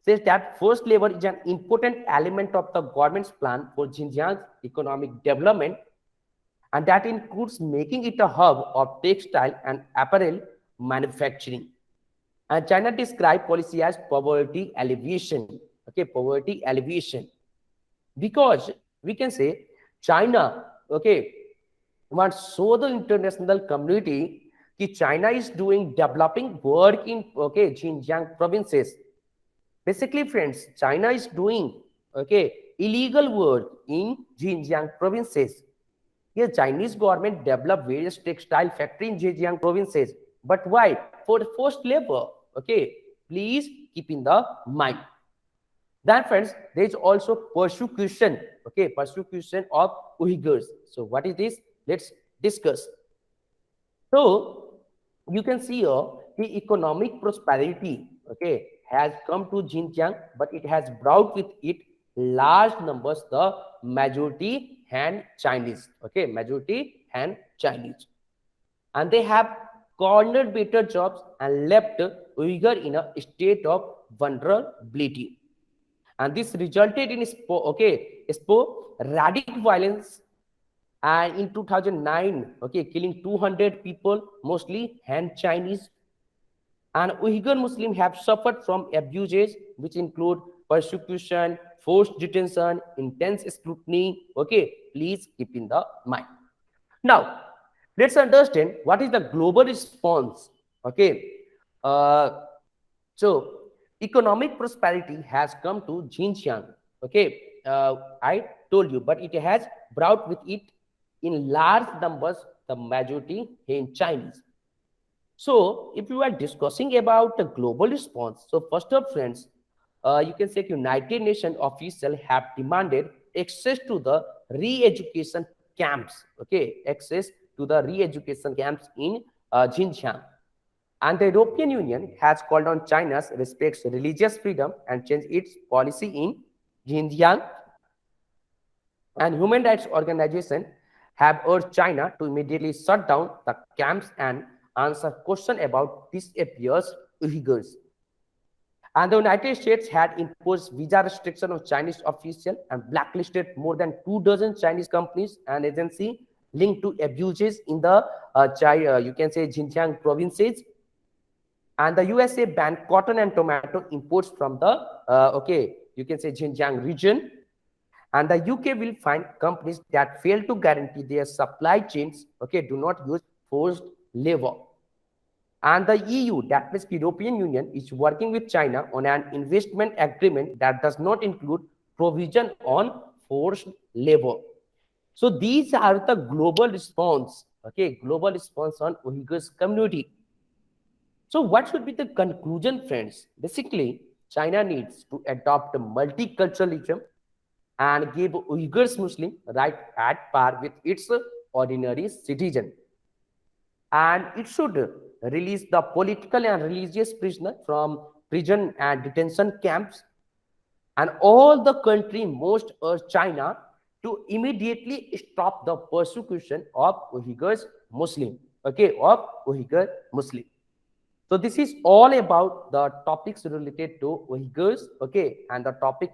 [SPEAKER 1] says that forced labor is an important element of the government's plan for Xinjiang's economic development, and that includes making it a hub of textile and apparel manufacturing. And China described policy as poverty alleviation. Okay, poverty alleviation. Because we can say China, okay, wants to show the international community that China is doing developing work in, okay, Xinjiang provinces. Basically, friends, China is doing, okay, illegal work in Xinjiang provinces. Yes, Chinese government developed various textile factory in Xinjiang provinces. But why? For the forced labor. Okay, please keep in the mind. Then, friends, there is also persecution. Okay, persecution of Uyghurs. So, what is this? Let's discuss. So, you can see here the economic prosperity, okay, has come to Xinjiang, but it has brought with it large numbers, the majority Han Chinese. Okay, majority Han Chinese. And they have cornered better jobs and left Uyghur in a state of vulnerability. And this resulted in sporadic violence, and in 2009, okay, killing 200 people, mostly Han Chinese. And Uyghur Muslims have suffered from abuses which include persecution, forced detention, intense scrutiny. Okay, please keep in the mind. Now, let's understand what is the global response. Okay, so economic prosperity has come to Xinjiang. Okay, I told you, but it has brought with it in large numbers the majority in Chinese. So, if you are discussing about the global response, so first up, friends, you can say United Nations officials have demanded access to the re-education camps. Okay, access to the re-education camps in Xinjiang. And the European Union has called on China's respects religious freedom and change its policy in Xinjiang. And human rights organizations have urged China to immediately shut down the camps and answer questions about disappeared Uyghurs. And the United States had imposed visa restriction on Chinese officials and blacklisted more than 24 Chinese companies and agencies linked to abuses in the you can say Xinjiang provinces. And the USA banned cotton and tomato imports from the you can say Xinjiang region. And the UK will find companies that fail to guarantee their supply chains, okay, do not use forced labor. And the EU, that means European Union, is working with China on an investment agreement that does not include provision on forced labor. So these are the global response, okay, global response on Uyghurs community. So what should be the conclusion, friends? Basically, China needs to adopt multiculturalism and give Uyghurs Muslim right at par with its ordinary citizen. And it should release the political and religious prisoner from prison and detention camps. And all the country most urge China to immediately stop the persecution of Uyghurs Muslim. Okay, of Uyghur Muslim. So this is all about the topics related to Uyghurs. Okay, and the topic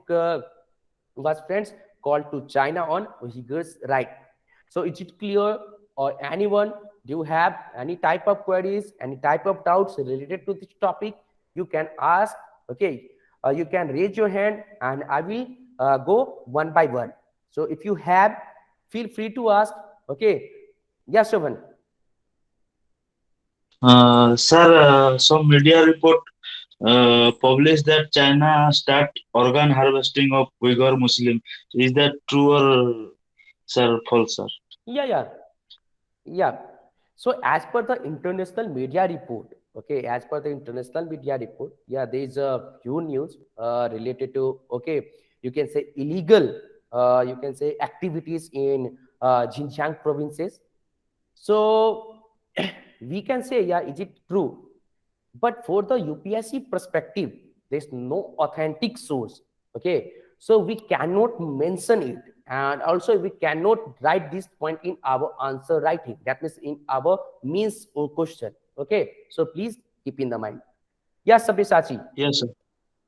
[SPEAKER 1] was, friends, called to China on Uyghurs' right. So is it clear, or anyone, do you have any type of queries, any type of doubts related to this topic? You can ask, okay, you can raise your hand and I will go one by one. So if you have, feel free to ask. Okay, yes, Shovan.
[SPEAKER 4] Sir, some media report published that China start organ harvesting of Uyghur Muslim. Is that true or sir false, sir?
[SPEAKER 1] Yeah. So as per the international media report, okay, as per the international media report, yeah, there is a few news related to, okay, you can say illegal, you can say activities in Xinjiang provinces. So we can say, yeah, is it true? But for the UPSC perspective, there's no authentic source. Okay, so we cannot mention it, and also we cannot write this point in our answer writing. That means in our means or question. Okay, so please keep in the mind. Yes, Sabyasachi,
[SPEAKER 4] Yes, sir.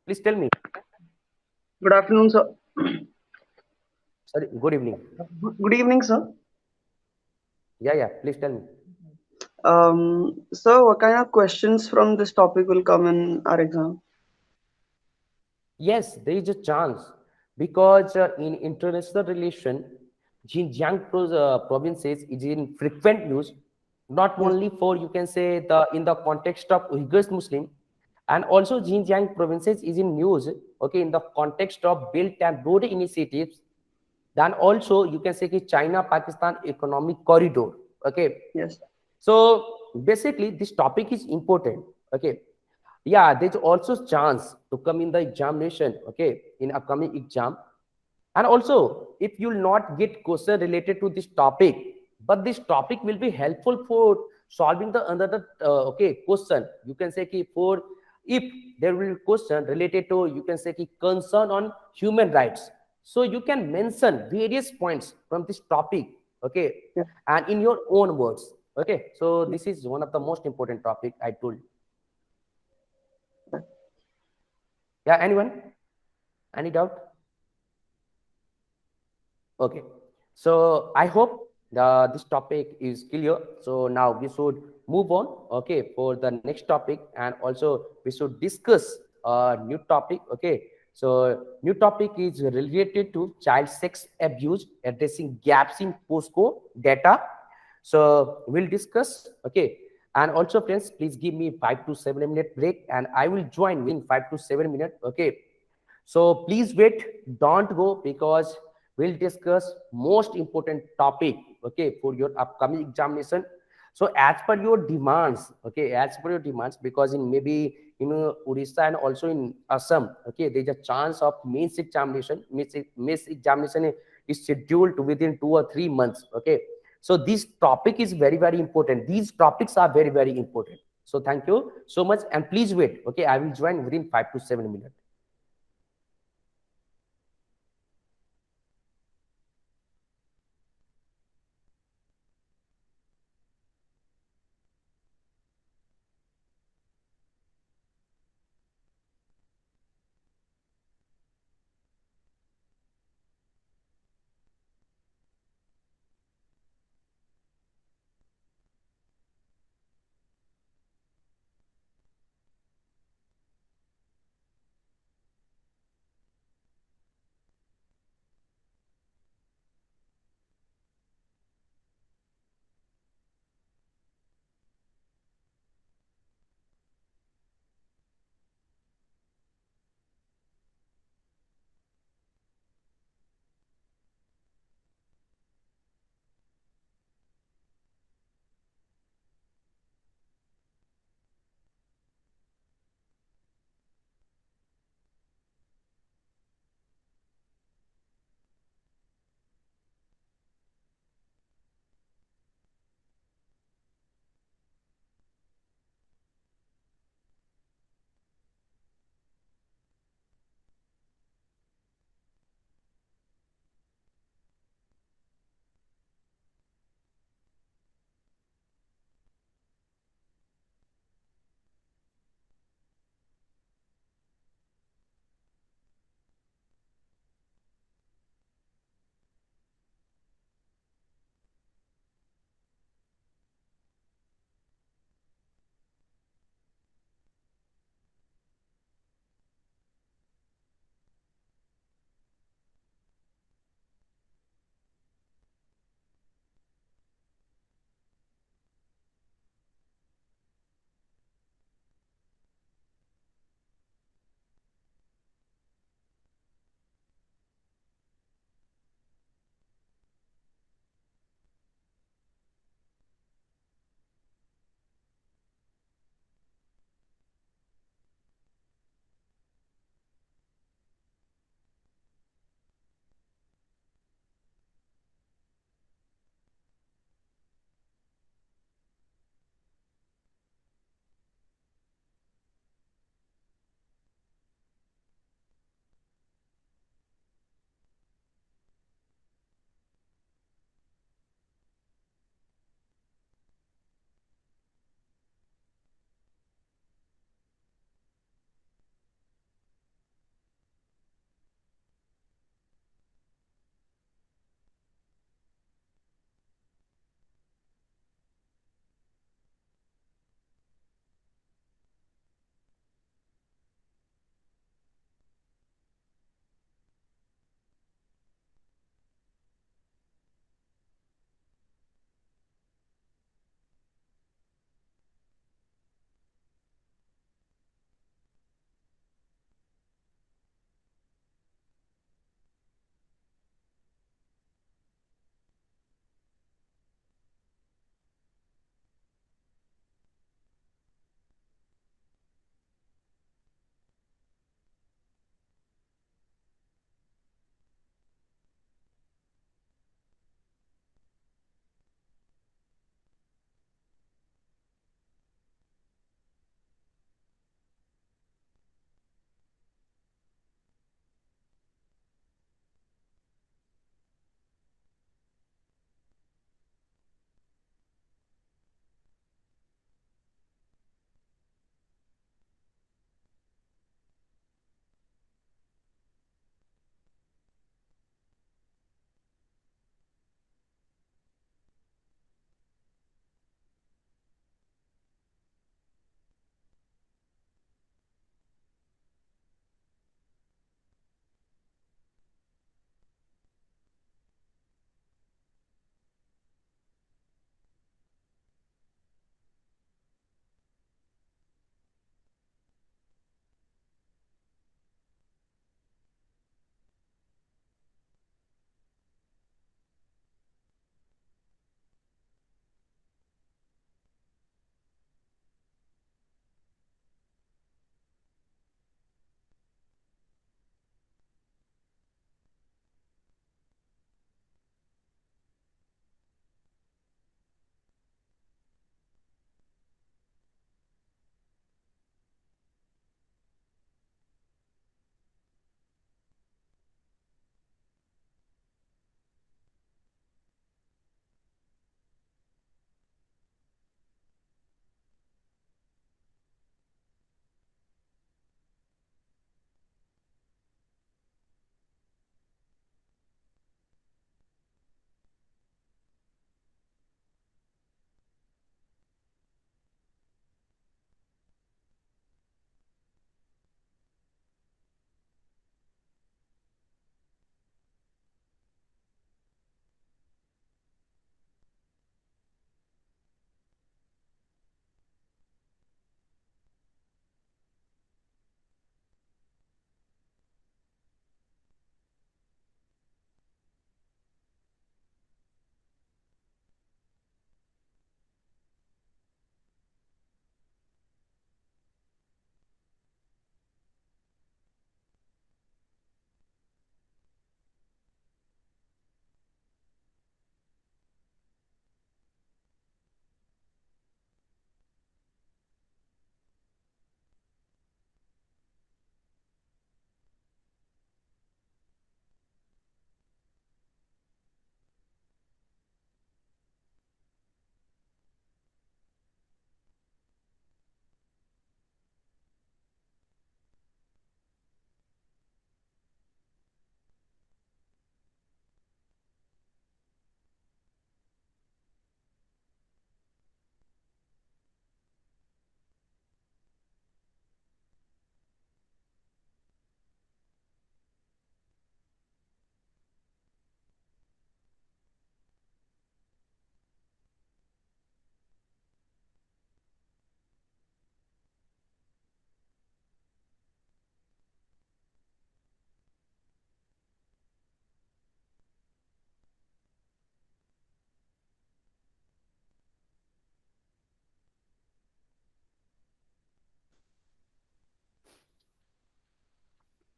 [SPEAKER 1] please tell me.
[SPEAKER 5] Good afternoon, sir.
[SPEAKER 1] Sorry, good evening.
[SPEAKER 5] Good evening, sir.
[SPEAKER 1] Yeah, please tell me.
[SPEAKER 5] Sir, what kind of questions from this topic will come in our exam?
[SPEAKER 1] Yes, there is a chance because in international relation, Xinjiang provinces is in frequent use, not
[SPEAKER 5] Yes.
[SPEAKER 1] only for you can say the in the context of Uyghurs Muslim, and also Xinjiang provinces is in news. Okay, in the context of Belt and Road initiatives, then also you can say China Pakistan economic corridor. Okay,
[SPEAKER 5] Yes.
[SPEAKER 1] so basically, this topic is important. Okay. Yeah, there's also chance to come in the examination. Okay, in upcoming exam, and also if you'll not get question related to this topic, but this topic will be helpful for solving the another okay question. You can say for if there will be question related to you can say concern on human rights. So you can mention various points from this topic. Okay,
[SPEAKER 5] Yes.
[SPEAKER 1] and in your own words. Okay, so this is one of the most important topic I told. Yeah, anyone? Any doubt? Okay. So I hope this topic is clear. So now we should move on, okay, for the next topic, and also we should discuss a new topic, okay. So new topic is related to child sex abuse, addressing gaps in POSCO data. So we'll discuss, okay. And also, friends, please give me 5 to 7 minute break, and I will join within 5 to 7 minutes, okay. So please wait, don't go because we'll discuss most important topic, okay, for your upcoming examination. So as per your demands, okay, as per your demands, because in maybe in Odisha and also in Assam, okay, there's a chance of mains examination. Mains examination is scheduled within 2 or 3 months, okay. So this topic is very, very important. These topics are very, very important. So thank you so much, and please wait, okay, I will join within 5 to 7 minutes.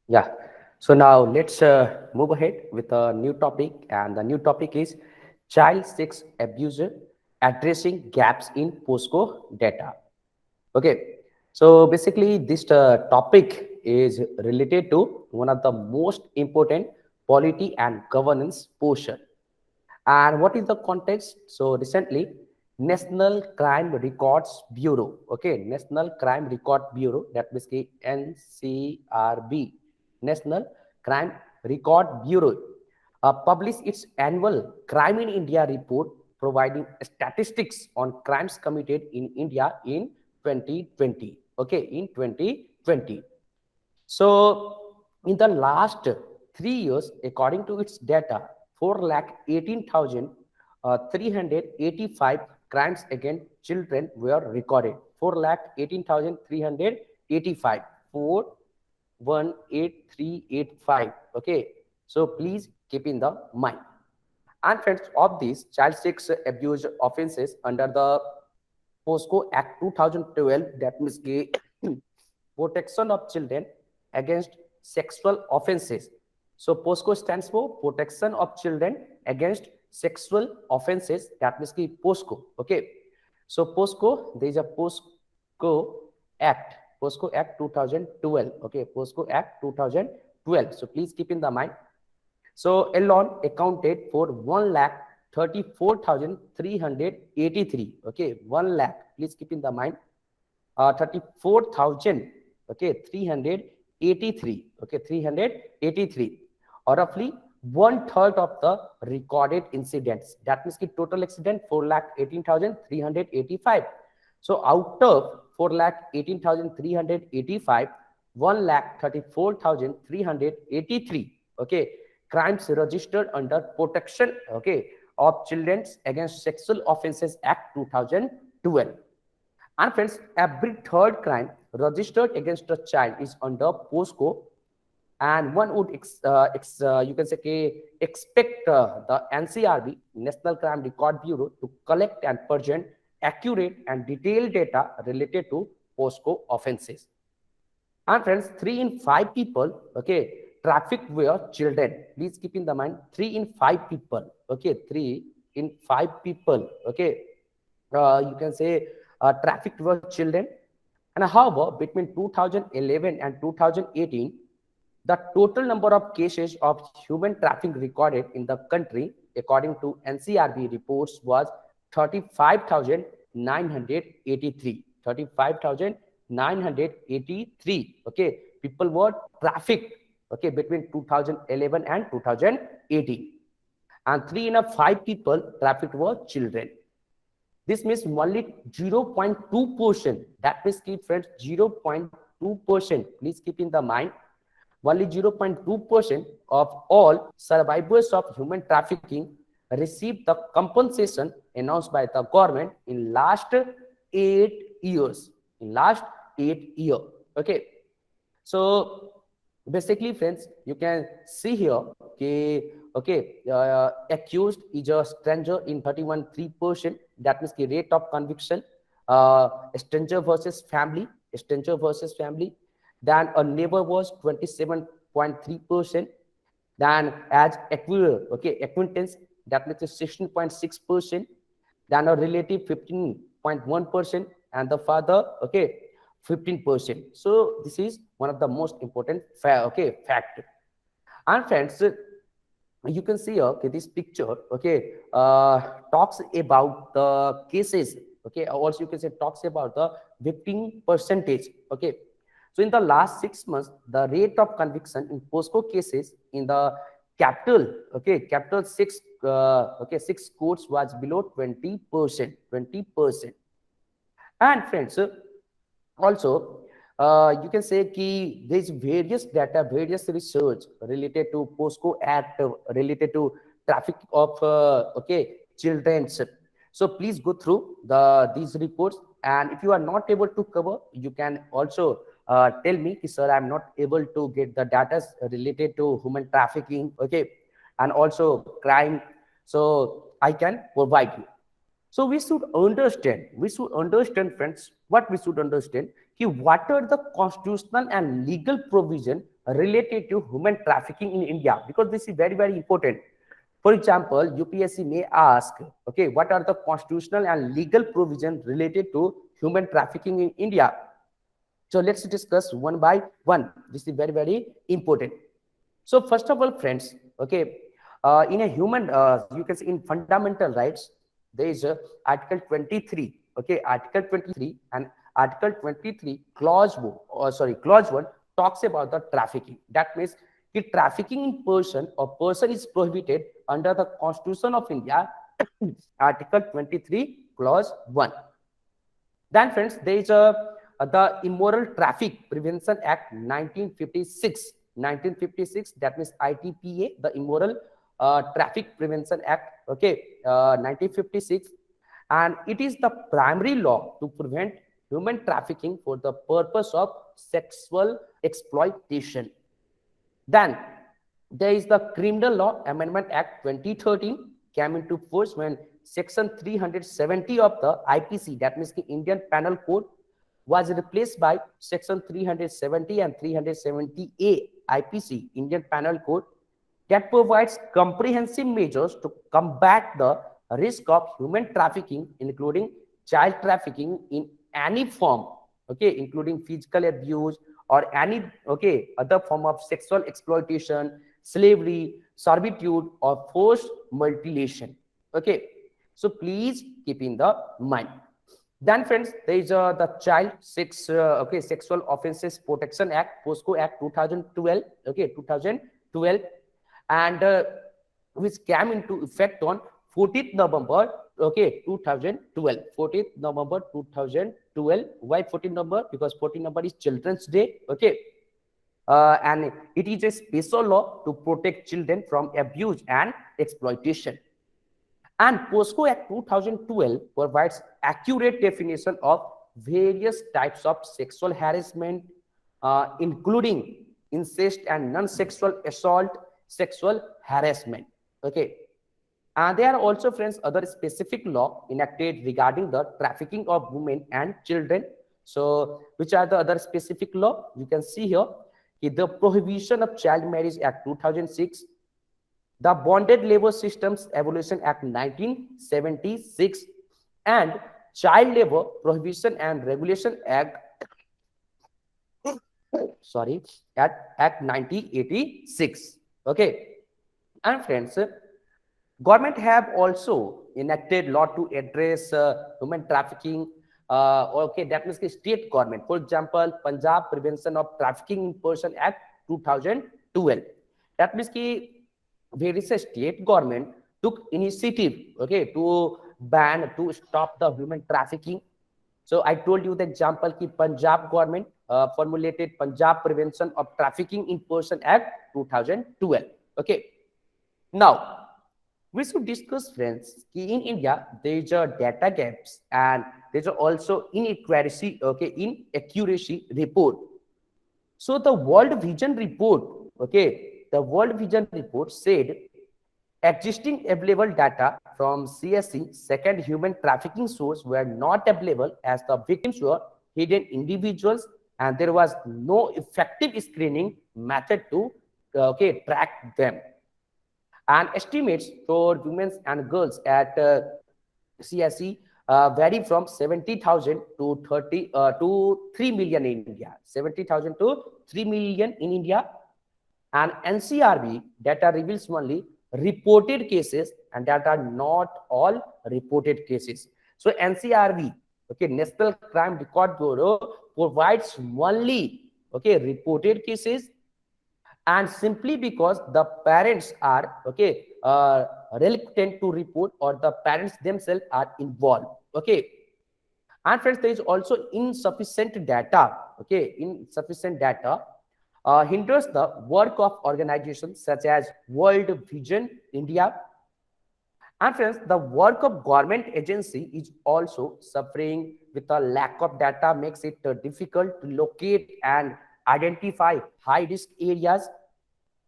[SPEAKER 1] Yeah. So now let's move ahead with a new topic, and the new topic is child sex abuse addressing gaps in POSCO data. Okay. So basically, this topic is related to one of the most important polity and governance portion. And what is the context? So recently, National Crime Records Bureau, okay, National Crime Record Bureau, that means NCRB, National Crime Record Bureau, published its annual Crime in India report, providing statistics on crimes committed in India in 2020. Okay, in 2020. So, in the last 3 years, according to its data, 4,18,385 crimes against children were recorded. 4,18,385. 4,18385. Okay. So, please keep in the mind. And friends, of these child sex abuse offenses under the POSCO Act 2012, that means the Protection of Children Against Sexual Offenses. So POSCO stands for Protection of Children Against Sexual Offenses. That means the POSCO. Okay. So POSCO, there is a POSCO Act. POSCO Act 2012. Okay. POSCO Act 2012. So please keep in the mind. So alone accounted for 1,34,383. Okay, 1 lakh. Please keep in the mind. 34,000. Okay, 383. Okay, 383. Or roughly 1/3 of the recorded incidents. That means the total accident 4,18,385. So out of 4,18,385, 1,34,383. Okay, crimes registered under Protection, okay, of Children Against Sexual Offences Act 2012. And friends, every third crime registered against a child is under POSCO, and one would you can say expect the NCRB, National Crime Record Bureau, to collect and present accurate and detailed data related to POSCO offenses. And friends, 3 in 5 people, okay, trafficked were children. Please keep in the mind, 3 in 5 people, okay, 3 in 5 people, okay, you can say trafficked were children. And however, between 2011 and 2018, the total number of cases of human trafficking recorded in the country, according to NCRB reports, was 35,983. 35,983. Okay, people were trafficked, okay, between 2011 and 2018. And 3 in 5 people trafficked were children. This means only 0.2%. That means, keep friends, 0.2%. Please keep in the mind. Only 0.2% of all survivors of human trafficking received the compensation announced by the government in last 8 years. In last 8 years. Okay. So basically, friends, you can see here, okay, accused is a stranger in 31.3%. That means the rate of conviction. Stranger versus family. Then a neighbor was 27.3%. Then as acquaintance, that means 16.6%. Then a relative 15.1%, and the father, okay, 15%. So this is one of the most important fact. And friends, you can see okay, this picture, okay, talks about the cases, okay, also you can say talks about the victim percentage, okay. So in the last 6 months, the rate of conviction in POSCO cases in the capital 6 courts was below 20%. And friends, also you can say ki there's various data, various research related to POSCO Act, related to traffic of children. So please go through these reports, and if you are not able to cover, you can also tell me, sir, I'm not able to get the data related to human trafficking, okay, and also crime, so I can provide you. So we should understand, friends, what we should understand, what are the constitutional and legal provision related to human trafficking in India, because this is very, very important. For example, UPSC may ask, okay, what are the constitutional and legal provisions related to human trafficking in India? So let's discuss one by one. This is very, very important. So first of all, friends, okay, in a human, you can say in fundamental rights, there is Article 23, okay, Article 23 and Article 23 Clause 1, Clause 1 talks about the trafficking. That means the trafficking in person or person is prohibited under the Constitution of India, Article 23 Clause 1. Then friends, there is the Immoral Traffic Prevention Act 1956. 1956, that means ITPA, the Immoral Traffic Prevention Act, okay, 1956, and it is the primary law to prevent human trafficking for the purpose of sexual exploitation. Then there is the Criminal Law Amendment Act 2013 came into force when Section 370 of the IPC, that means the Indian Penal Code, was replaced by Section 370 and 370A IPC, Indian Penal Code, that provides comprehensive measures to combat the risk of human trafficking, including child trafficking in any form, okay, including physical abuse or any, okay, other form of sexual exploitation, slavery, servitude, or forced mutilation. Okay, so please keep in the mind. Then friends, there is the Sexual Offences Protection Act, POSCO Act 2012, okay, 2012, and which came into effect on 14th November, okay, 2012. 14th November 2012. Why 14th November? Because 14th November is Children's Day, okay, and it is a special law to protect children from abuse and exploitation. And POSCO Act 2012 provides accurate definition of various types of sexual harassment, including incest and non-sexual assault, sexual harassment. Okay. And there are also, friends, other specific law enacted regarding the trafficking of women and children. So, which are the other specific law? You can see here, the Prohibition of Child Marriage Act 2006, the Bonded Labor Systems Abolition Act 1976, and Child Labor Prohibition and Regulation Act, Act 1986. Okay, and friends, government have also enacted law to address human trafficking. Okay, that means the state government. For example, Punjab Prevention of Trafficking in Person Act 2012. That means the various state government took initiative, okay, to stop the human trafficking. So I told you the example ki Punjab government formulated Punjab Prevention of Trafficking in Person Act 2012. Okay, now we should discuss, friends, ki in India there is a data gaps and there is also inaccuracy, okay, inaccuracy report. So the World Vision report, okay, the World Vision report said existing available data from CSC, second human trafficking source, were not available as the victims were hidden individuals and there was no effective screening method to track them. And estimates for women and girls at CSC vary from 70,000 to 3 million in India. 70,000 to 3 million in India. And NCRB data reveals only reported cases and that are not all reported cases. So NCRB, okay, National Crime Record Bureau, provides only, okay, reported cases, and simply because the parents are, okay, reluctant to report or the parents themselves are involved. Okay, and friends, there is also insufficient data. Okay, insufficient data hinders the work of organizations such as World Vision India. And friends, the work of government agency is also suffering with a lack of data, makes it difficult to locate and identify high-risk areas,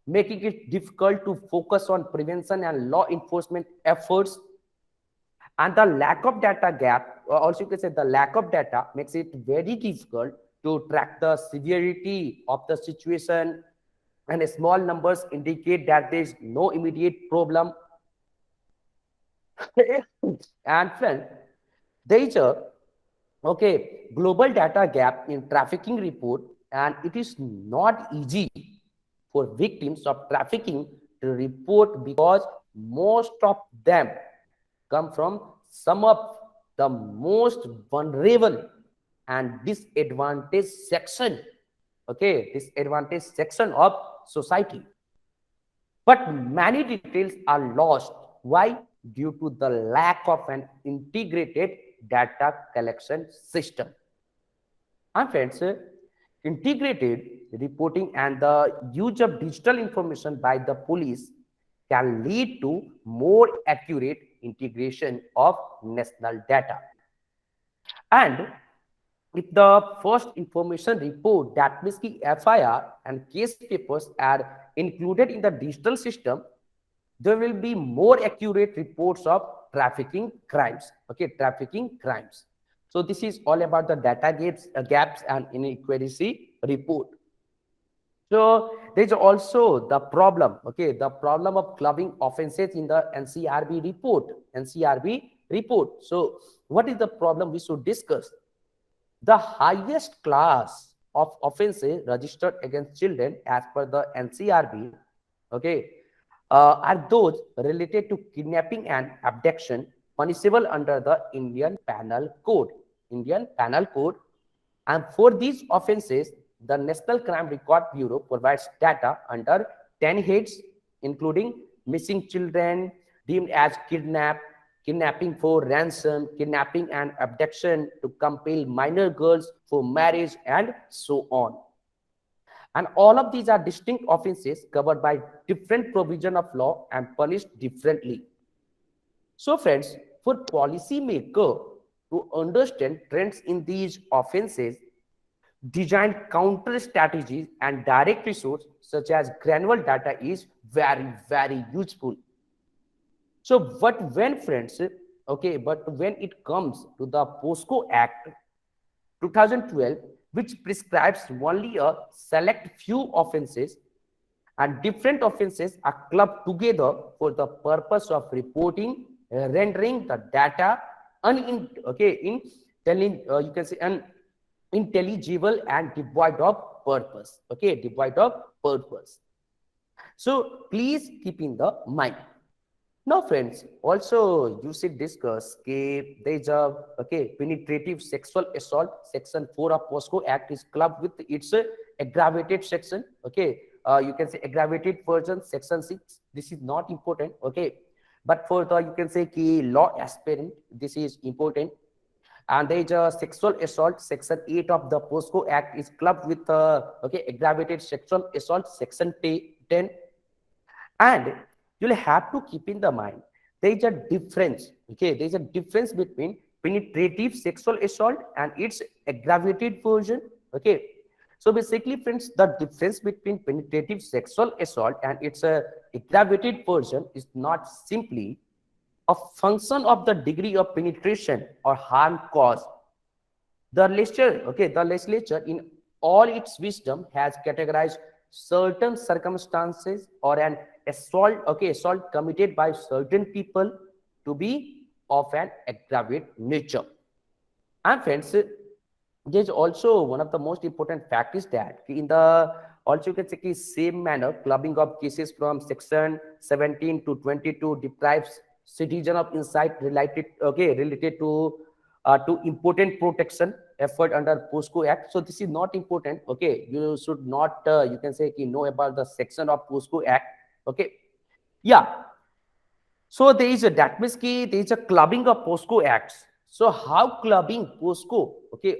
[SPEAKER 1] making it difficult to focus on prevention and law enforcement efforts. And the lack of data gap, also you can say the lack of data makes it very difficult to track the severity of the situation, and small numbers indicate that there is no immediate problem. And friend, there is a global data gap in trafficking report, and it is not easy for victims of trafficking to report because most of them come from some of the most vulnerable and disadvantaged section, disadvantaged section of society. But many details are lost. Why? Due to the lack of an integrated data collection system. And friends, integrated reporting and the use of digital information by the police can lead to more accurate integration of national data. And if the first information report, that means the FIR and case papers are included in the digital system, there will be more accurate reports of trafficking crimes. Trafficking crimes. So this is all about the data gaps and inequality report. So there's also the problem, the problem of clubbing offenses in the NCRB report. So what is the problem we should discuss? The highest class of offenses registered against children as per the NCRB, are those related to kidnapping and abduction, punishable under the Indian Penal Code. And for these offenses, the National Crime Record Bureau provides data under 10 heads, including missing children, deemed as kidnapping for ransom, kidnapping and abduction to compel minor girls for marriage, and so on. And all of these are distinct offenses covered by different provision of law and punished differently. So friends, for policymaker to understand trends in these offenses, design counter strategies and direct resource such as granular data is very, very useful. So, but when friends, but when it comes to the POSCO Act 2012, which prescribes only a select few offenses, and different offenses are clubbed together for the purpose of reporting, rendering the data unintelligible and devoid of purpose. Devoid of purpose. So please keep in the mind. Now, friends, also you should discuss there is a penetrative sexual assault. Section 4 of POSCO Act is clubbed with its aggravated section. You can say aggravated version, Section 6. This is not important. But for the you can say key law aspirant, this is important. And there is a sexual assault. Section 8 of the POSCO Act is clubbed with aggravated sexual assault, Section 10. And you'll have to keep in the mind there is a difference. There is a difference between penetrative sexual assault and its aggravated version. So basically, friends, the difference between penetrative sexual assault and its aggravated version is not simply a function of the degree of penetration or harm caused. The legislature in all its wisdom has categorized certain circumstances or an assault committed by certain people to be of an aggravated nature. And friends, there's also one of the most important fact is that in the also you can say same manner, clubbing of cases from section 17 to 22 deprives citizen of insight related to important protection effort under POSCO Act. So this is not important. You should not you can say know about the section of POSCO Act. So there is a there is a clubbing of POSCO Acts. So how clubbing POSCO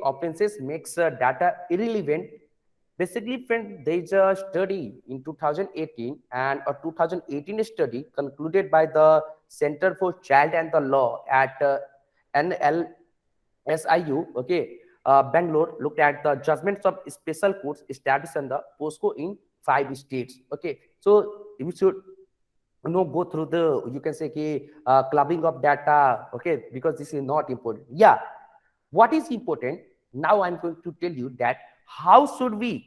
[SPEAKER 1] offenses makes data irrelevant? Basically, friend, there is a study in 2018 and a 2018 study concluded by the Center for Child and the Law at NLSIU, Bangalore, looked at the judgments of special courts established under POSCO in 5 states. So we should go through the you can say clubbing of data, because this is not important. What is important now? I'm going to tell you that how should we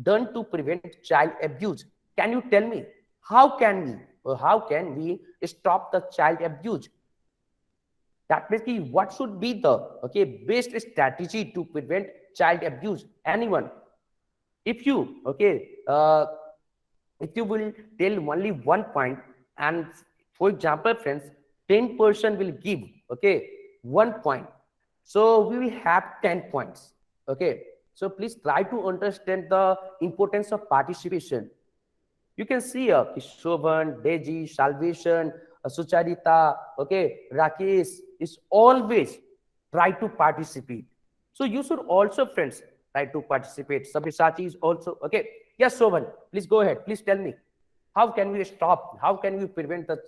[SPEAKER 1] done to prevent child abuse? Can you tell me how can we stop the child abuse? That means what should be the best strategy to prevent child abuse? Anyone? If you if you will tell only one point, and for example, friends, 10% will give 1 point, so we will have 10 points. Okay, so please try to understand the importance of participation. You can see Kishovan, Deji, Salvation, Sucharita, Rakesh is always try to participate. So you should also, friends, try to participate. Sabisati is also okay. Yes, Sovan, please go ahead. Please tell me, how can we stop? How can we prevent the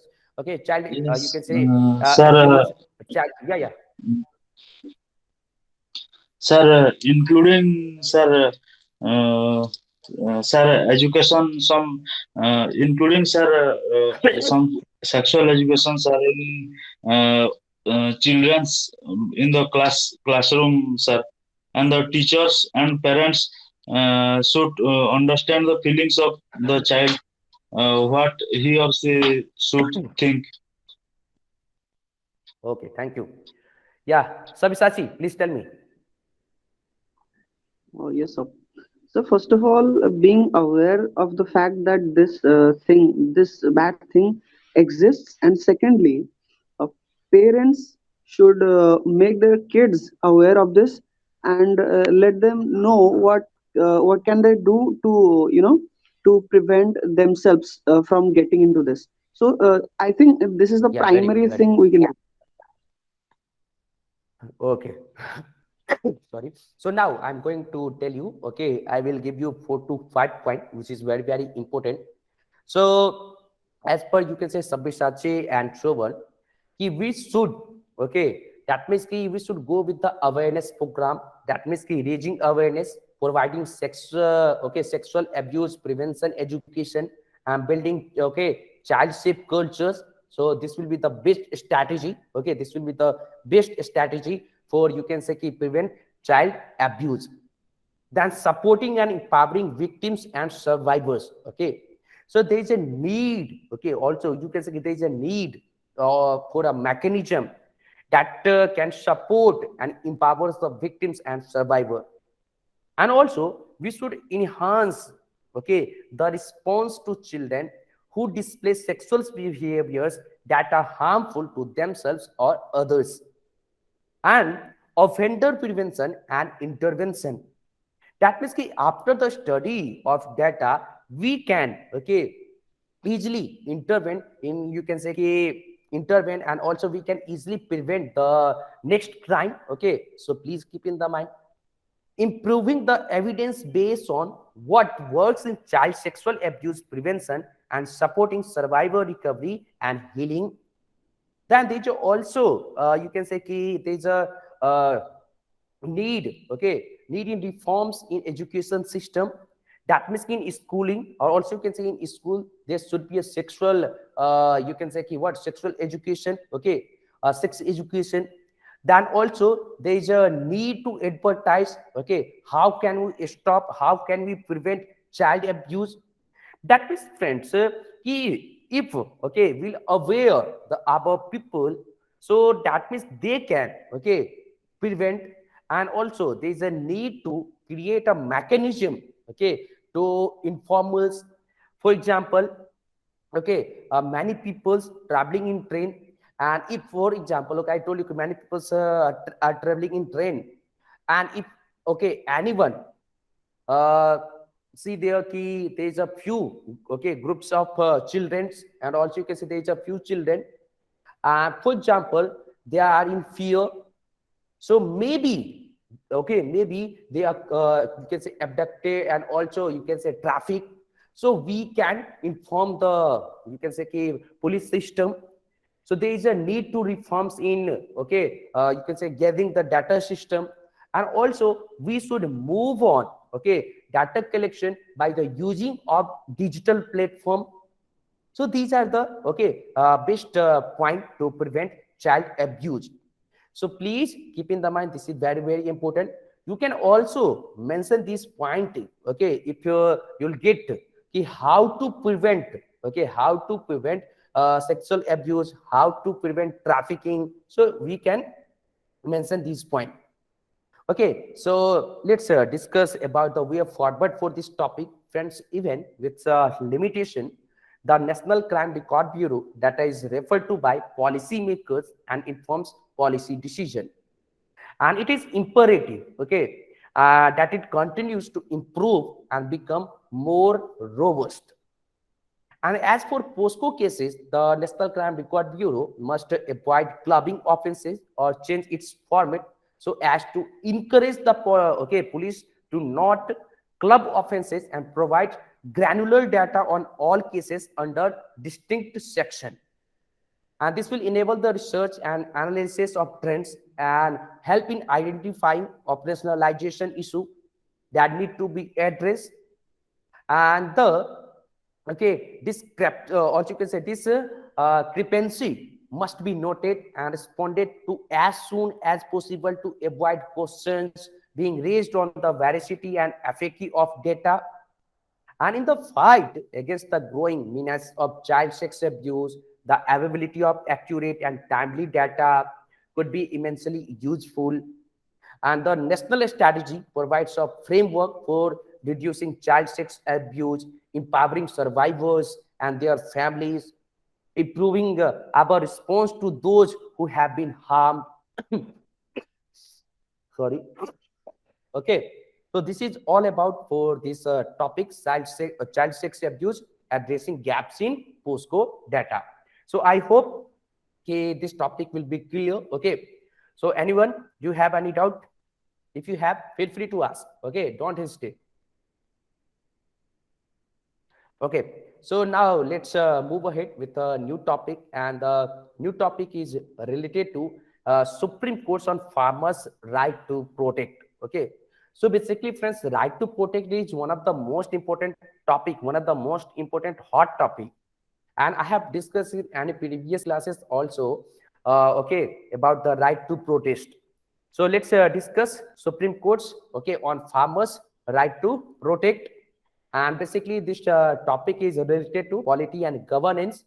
[SPEAKER 1] child? You
[SPEAKER 4] Yes,
[SPEAKER 1] can say
[SPEAKER 4] sir.
[SPEAKER 1] abuse. Child, yeah.
[SPEAKER 4] Sir, including sir, education, some including some sexual education, sir, in children's in the classroom, sir, and the teachers and parents should understand the feelings of the child, what he or she should think.
[SPEAKER 1] Okay, thank you. Yeah, Sabisati, please tell me.
[SPEAKER 5] Oh, yes, sir. So first of all, being aware of the fact that this bad thing exists, and secondly, uh, parents should make their kids aware of this, and let them know what can they do to to prevent themselves from getting into this. So I think this is the
[SPEAKER 1] Yeah, very
[SPEAKER 5] primary
[SPEAKER 1] good, very
[SPEAKER 5] thing
[SPEAKER 1] good.
[SPEAKER 5] we can do.
[SPEAKER 1] Okay. Sorry. So now I'm going to tell you, okay, I will give you 4 to 5 points, which is very, very important. So as per you can say Sabishachi and Shrovan, we should, that means we should go with the awareness program. That means raising awareness, providing sexual abuse prevention education, and building, child safe cultures. So this will be the best strategy. Okay, this will be the best strategy for you can say prevent child abuse. Then supporting and empowering victims and survivors. Okay, so there is a need. Okay, also you can say there is a need for a mechanism that can support and empowers the victims and survivor. And also we should enhance the response to children who display sexual behaviors that are harmful to themselves or others, and offender prevention and intervention. That means after the study of data, we can easily intervene in you can say intervene, and also we can easily prevent the next crime. Okay, so please keep in the mind improving the evidence based on what works in child sexual abuse prevention and supporting survivor recovery and healing. Then there's also you can say there's a need in reforms in education system. That means in schooling, or also you can say in school there should be a sexual you can say what sexual education, sex education. Then also there is a need to advertise, how can we stop, how can we prevent child abuse. That means friends, if we'll aware the above people, so that means they can prevent. And also there is a need to create a mechanism to inform us. For example, many people traveling in train, and if for example I told you many people are traveling in train, and if anyone uh, see there is a few groups of children, and also you can see there is a few children, for example they are in fear. So maybe they are you can say abducted, and also you can say traffic. So we can inform the you can say police system. So there is a need to reforms in you can say gathering the data system. And also we should move on data collection by the using of digital platform. So these are the best point to prevent child abuse. So please keep in the mind, this is very, very important. you can also mention this point, okay, if you'll get how to prevent, okay, how to prevent sexual abuse, how to prevent trafficking. So we can mention this point. Okay, so let's discuss about the way forward for this topic, friends. Even with limitation, the National Crime Record Bureau data is referred to by policymakers and informs policy decision, and it is imperative, okay, that it continues to improve and become more robust. And as for POSCO cases, the National Crime Record Bureau must avoid clubbing offenses or change its format so as to encourage the police to not club offenses and provide granular data on all cases under distinct section. And this will enable the research and analysis of trends and help in identifying operationalization issue that need to be addressed. And the or you can say this discrepancy must be noted and responded to as soon as possible to avoid questions being raised on the veracity and efficacy of data. And in the fight against the growing menace of child sex abuse, the availability of accurate and timely data could be immensely useful. And the national strategy provides a framework for reducing child sex abuse, empowering survivors and their families, improving our response to those who have been harmed. Sorry. Okay, so this is all about for this topic, child sex abuse, addressing gaps in POSCO data. So I hope this topic will be clear. Okay, so anyone, do you have any doubt? If you have, feel free to ask. Okay, don't hesitate. Okay, so now let's move ahead with a new topic, and the new topic is related to Supreme Court's on farmers' right to protect. Okay, so basically, friends, right to protect is one of the most important topic, one of the most important hot topic, and I have discussed it in previous classes also. Okay, about the right to protest. So let's discuss Supreme Court's on farmers' right to protect. And basically, this topic is related to quality and governance.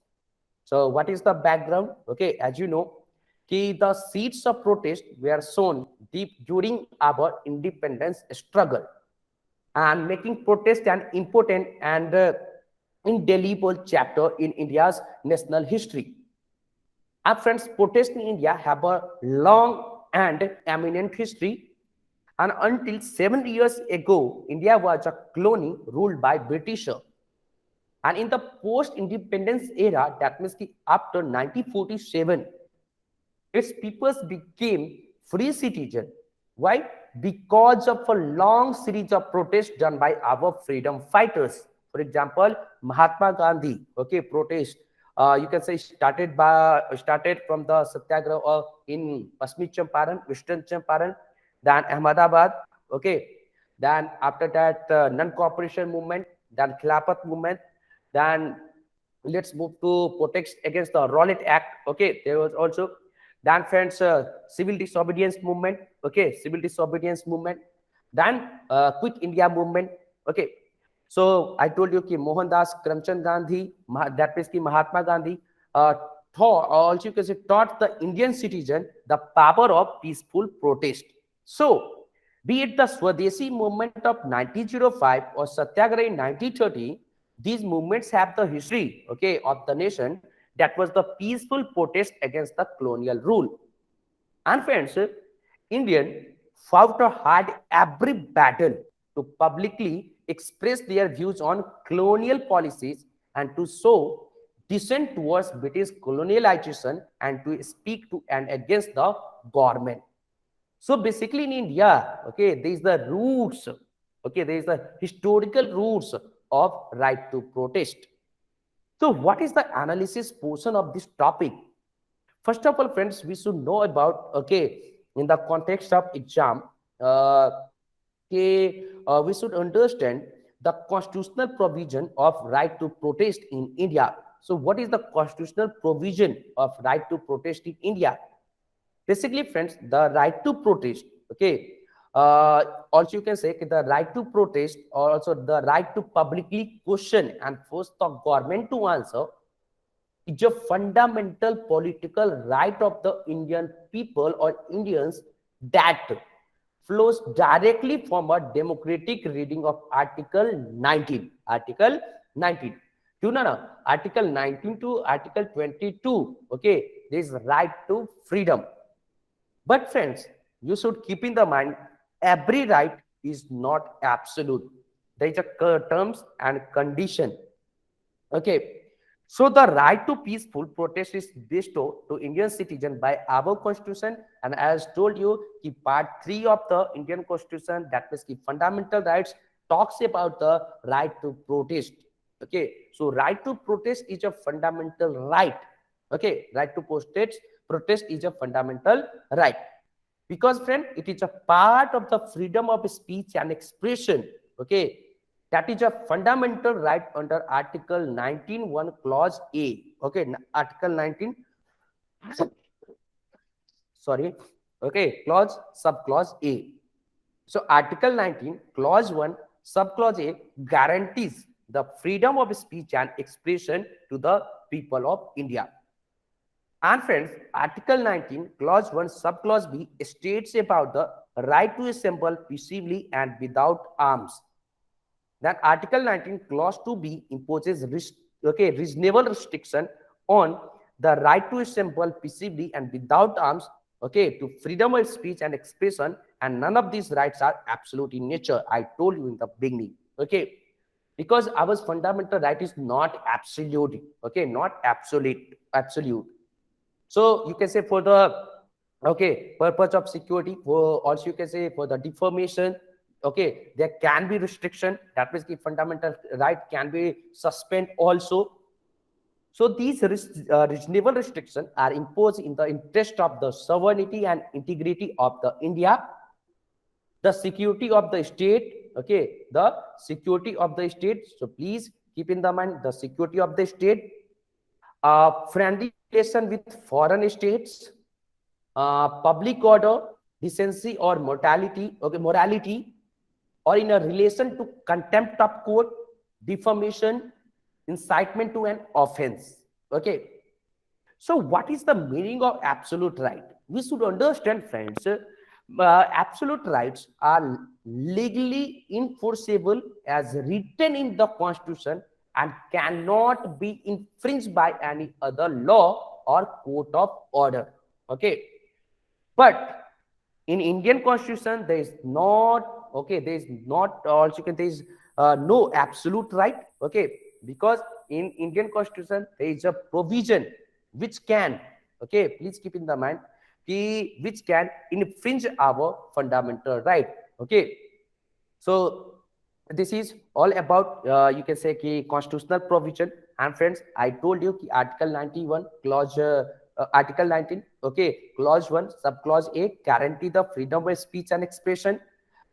[SPEAKER 1] So what is the background? Okay, as you know, the seeds of protest were sown deep during our independence struggle, and making protest an important and indelible chapter in India's national history. Our friends, protests in India have a long and eminent history. And until 7 years ago, India was a colony ruled by Britisher. And in the post-independence era, that means after 1947, its peoples became free citizens. Why? Because of a long series of protests done by our freedom fighters. For example, Mahatma Gandhi, protest. You can say started from the Satyagraha in Pasmi Champaran, Western Champaran, then Ahmedabad, then after that non-cooperation movement, then Khilafat movement, then let's move to protest against the Rowlatt Act, there was also, then friends, civil disobedience movement, civil disobedience movement, then Quit India movement, so I told you ki Mohandas Karamchand Gandhi, that means ki Mahatma Gandhi, also you can say taught the Indian citizen the power of peaceful protest. So, be it the Swadeshi movement of 1905 or Satyagraha in 1930, these movements have the history, of the nation that was the peaceful protest against the colonial rule. And friends, Indian fought a hard every battle to publicly express their views on colonial policies and to show dissent towards British colonialization and to speak to and against the government. So basically in India, there is the roots, there is the historical roots of right to protest. So what is the analysis portion of this topic? First of all, friends, we should know about, in the context of exam, we should understand the constitutional provision of right to protest in India. So what is the constitutional provision of right to protest in India? Basically, friends, the right to protest, Also you can say the right to protest, or also the right to publicly question and force the government to answer, is a fundamental political right of the Indian people or Indians that flows directly from a democratic reading of Article 19. Article 19. You know, Article 19 to Article 22. Okay, there is right to freedom. But friends, you should keep in the mind every right is not absolute. There is a terms and condition. Okay. So the right to peaceful protest is bestowed to Indian citizen by our constitution, and as told you, the part 3 of the Indian constitution, that means the fundamental rights, talks about the right to protest. Okay. So right to protest is a fundamental right. Okay. Right to protest is a fundamental right. Because friend, it is a part of the freedom of speech and expression. Okay. That is a fundamental right under Article 19(1) Clause A. Okay, Article 19, sorry, okay, subclause A. So Article 19, Clause 1, subclause A guarantees the freedom of speech and expression to the people of India. And friends, Article 19, Clause 1, subclause B states about the right to assemble peaceably and without arms. That Article 19, Clause 2B imposes reasonable restriction on the right to assemble peaceably and without arms, okay, to freedom of speech and expression, and none of these rights are absolute in nature. I told you in the beginning, okay, because our fundamental right is not absolute, okay, not absolute. So you can say for the purpose of security, for also you can say for the defamation, okay, there can be restriction. That means the fundamental right can be suspended also. So these reasonable restrictions are imposed in the interest of the sovereignty and integrity of the India, the security of the state, okay, the security of the state. So please keep in the mind the security of the state, friendly relation with foreign states, public order, decency or morality, or in a relation to contempt of court, defamation, incitement to an offense. Okay. So what is the meaning of absolute right? We should understand, friends, absolute rights are legally enforceable as written in the Constitution and cannot be infringed by any other law or court of order. Okay. But in Indian Constitution, there is not, okay, there is not, also there is no absolute right, okay, because in Indian Constitution, there is a provision which can, okay, please keep in the mind, which can infringe our fundamental right, okay. So this is all about, you can say, constitutional provision. And friends, I told you Article 91, clause, Article 19, okay, clause 1, subclause A guarantee the freedom of speech and expression.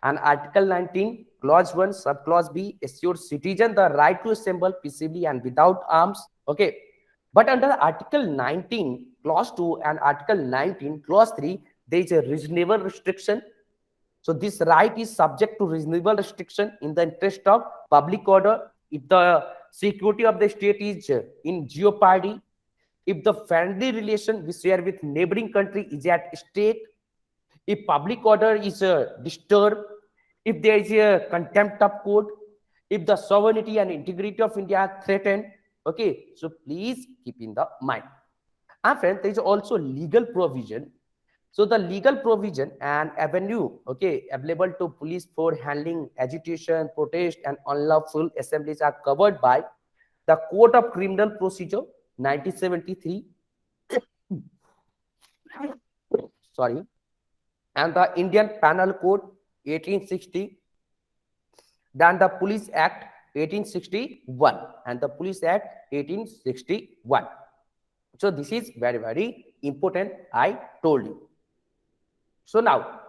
[SPEAKER 1] And Article 19, clause 1, subclause B assures citizen the right to assemble peaceably and without arms. Okay. But under Article 19, clause 2 and Article 19, clause 3, there is a reasonable restriction. So this right is subject to reasonable restriction in the interest of public order. If the security of the state is in jeopardy, if the friendly relation we share with neighboring country is at stake, if public order is disturbed, if there is a contempt of court, if the sovereignty and integrity of India are threatened, okay, so please keep in the mind. And friends, there is also legal provision. So the legal provision and avenue, okay, available to police for handling agitation, protest, and unlawful assemblies are covered by the Code of Criminal Procedure 1973, sorry, and the Indian Penal Code 1860, then the Police Act 1861 and the Police Act 1861. So this is very, very important, I told you. So now,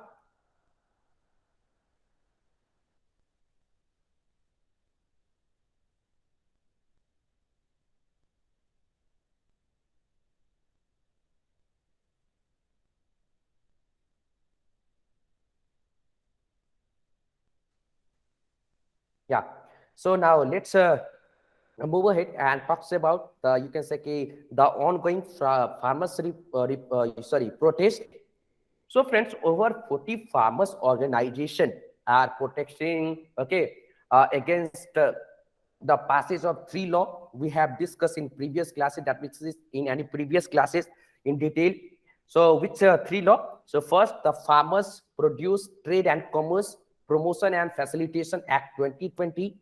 [SPEAKER 1] Yeah. So now let's move ahead and talks about the, you can say the ongoing farmers protest. So friends, over 40 farmers organization are protesting, okay, against the passage of three law we have discussed in previous classes, that which is in any previous classes in detail. So which three law? So first, the Farmers Produce Trade and Commerce Promotion and Facilitation Act 2020.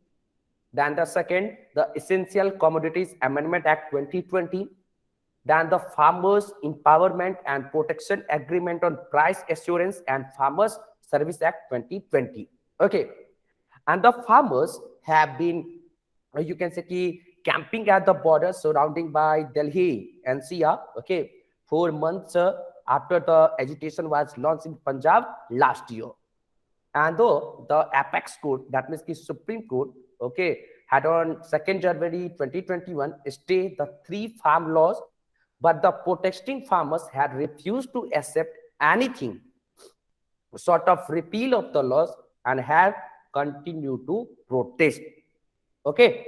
[SPEAKER 1] Then the second, the Essential Commodities Amendment Act 2020. Then the Farmers Empowerment and Protection Agreement on Price Assurance and Farmers Service Act 2020. Okay. And the farmers have been, you can say, camping at the border surrounding by Delhi NCR, okay, 4 months after the agitation was launched in Punjab last year. And though the apex court, that means the Supreme Court, okay, had on 2nd January 2021 stay the three farm laws, but the protesting farmers had refused to accept anything sort of repeal of the laws and have continued to protest. Okay.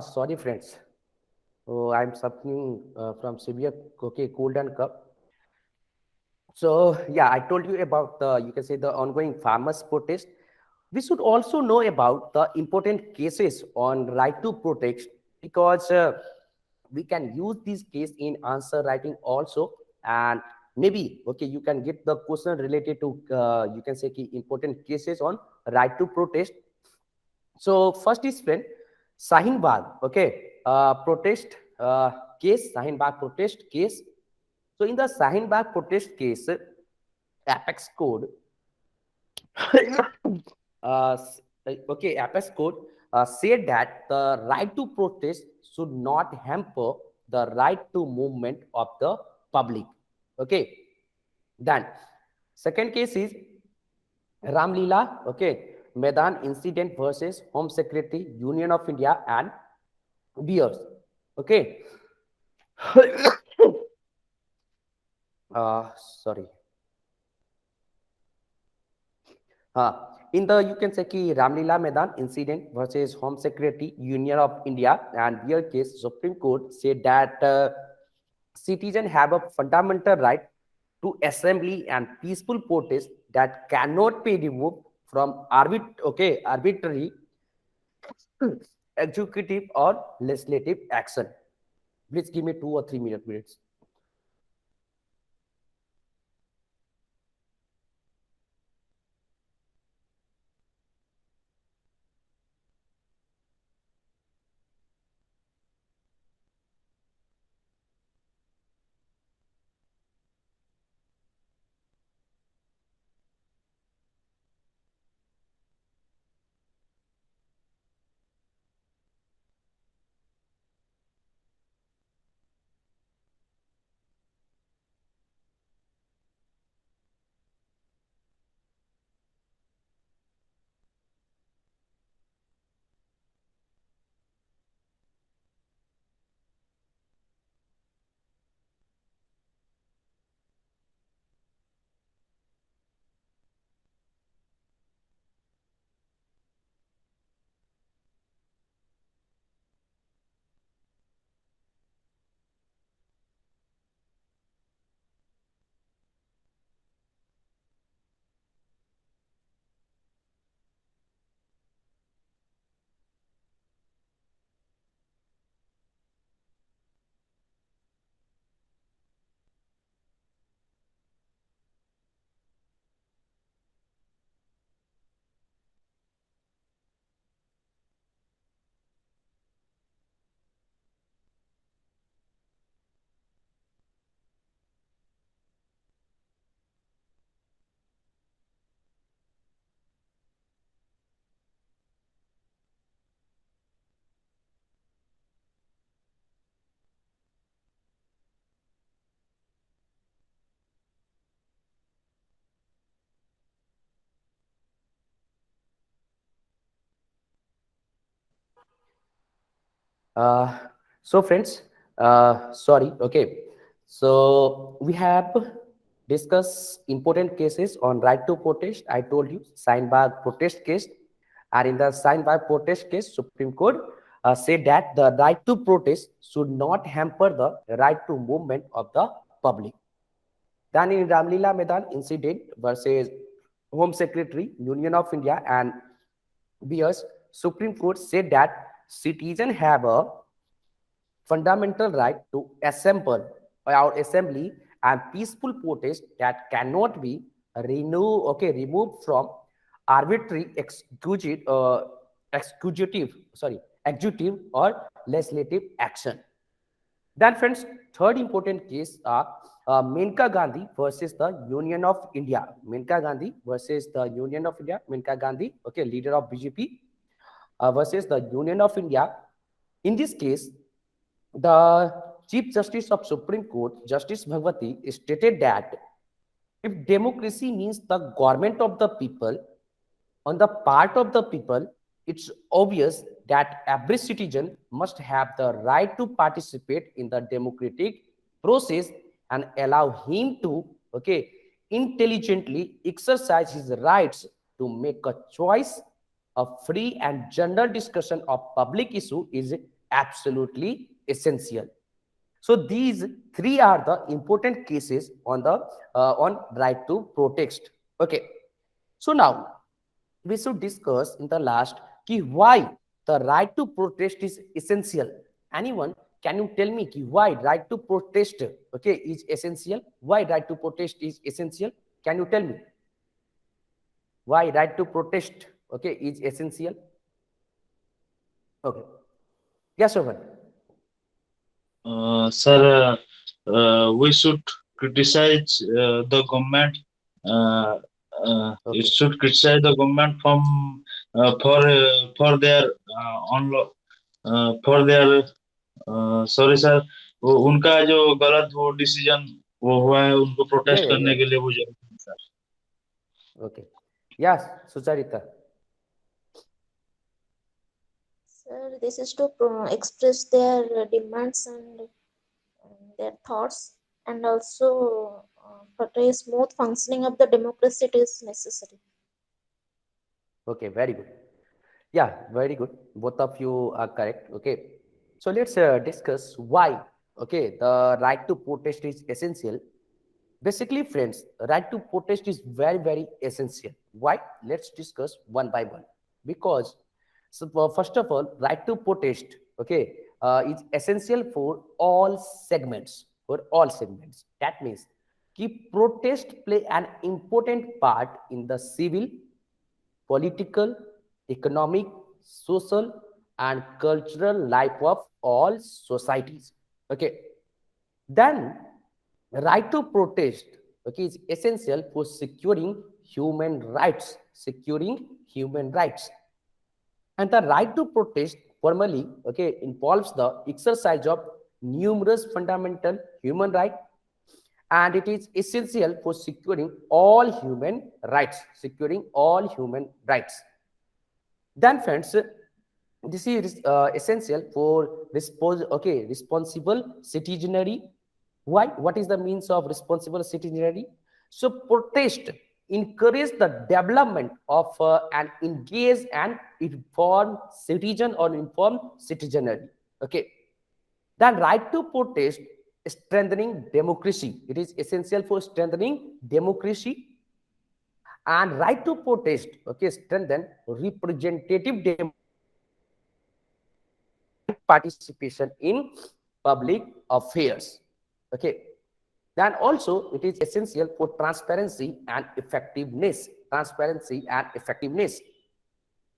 [SPEAKER 1] Sorry, friends. Oh, I'm suffering from severe, okay, cold and cough. So yeah, I told you about the, you can say, the ongoing farmers protest. We should also know about the important cases on right to protest, because we can use this case in answer writing also, and maybe okay, you can get the question related to you can say important cases on right to protest. So first is friend Sahin Bagh, okay, protest Sahin Bagh protest case. So in the Sahin Bagh protest case, Apex Code, Apex Code said that the right to protest should not hamper the right to movement of the public. Okay, then second case is Ramlila, okay, Medan incident versus Home Secretary, Union of India and Beers. Okay. Sorry. In the, you can say Ramlila Medan incident versus Home Secretary, Union of India and Beer case, Supreme Court said that citizens have a fundamental right to assembly and peaceful protest that cannot be removed from arbitrary executive or legislative action. Please give me 2 or 3 minutes. Uh, so friends, sorry, okay. So we have discussed important cases on right to protest. I told you Seinberg protest case, and in the Seinberg protest case, Supreme Court said that the right to protest should not hamper the right to movement of the public. Then in Ramlila Maidan incident versus Home Secretary, Union of India and Beers, Supreme Court said that citizens have a fundamental right to assemble or assembly and peaceful protest that cannot be removed from arbitrary executive or legislative action. Then, friends, third important case are Menka Gandhi versus the Union of India. Menka Gandhi versus the Union of India. Menka Gandhi, okay, leader of BJP, versus the Union of India. In this case, the Chief Justice of Supreme Court, Justice Bhagwati, stated that if democracy means the government of the people, on the part of the people, it's obvious that every citizen must have the right to participate in the democratic process and allow him to, okay, intelligently exercise his rights to make a choice. A free and general discussion of public issue is absolutely essential. So these three are the important cases on the on right to protest. Okay. So now we should discuss in the last ki why the right to protest is essential. Anyone, can you tell me ki why right to protest, okay, is essential? Why right to protest is essential? Can you tell me why right to protest, okay, is essential? Okay. Yes, Shobhan.
[SPEAKER 4] Sir, we should criticize the government. It
[SPEAKER 1] Okay.
[SPEAKER 4] should criticize the government from for their for their sorry sir, वो उनका जो गलत वो decision वो हुआ है उनको
[SPEAKER 1] Yeah,
[SPEAKER 4] protest
[SPEAKER 1] yeah,
[SPEAKER 4] करने
[SPEAKER 1] yeah.
[SPEAKER 4] के लिए वो जरूरी है sir.
[SPEAKER 1] Okay. Yes, Sucharita.
[SPEAKER 3] Sir, this is to express their demands and their thoughts, and also for a smooth functioning of the democracy, it is necessary.
[SPEAKER 1] Okay, very good. Yeah, very good. Both of you are correct. Okay. So let's discuss why, okay, the right to protest is essential. Basically, friends, right to protest is very, very essential. Why? Let's discuss one by one. Because, so, first of all, right to protest, okay, is essential for all segments. For all segments. That means, key protest play an important part in the civil, political, economic, social, and cultural life of all societies. Okay. Then, right to protest, okay, is essential for securing human rights. Securing human rights. And the right to protest formally, okay, involves the exercise of numerous fundamental human rights, and it is essential for securing all human rights. Securing all human rights. Then, friends, this is essential for responsible citizenry. Why? What is the means of responsible citizenry? So protest encourage the development of an engaged and informed citizen or informed citizenry. Okay. Then right to protest strengthening democracy. It is essential for strengthening democracy. And right to protest, okay, strengthen representative participation in public affairs. Okay. Then also it is essential for transparency and effectiveness. Transparency and effectiveness.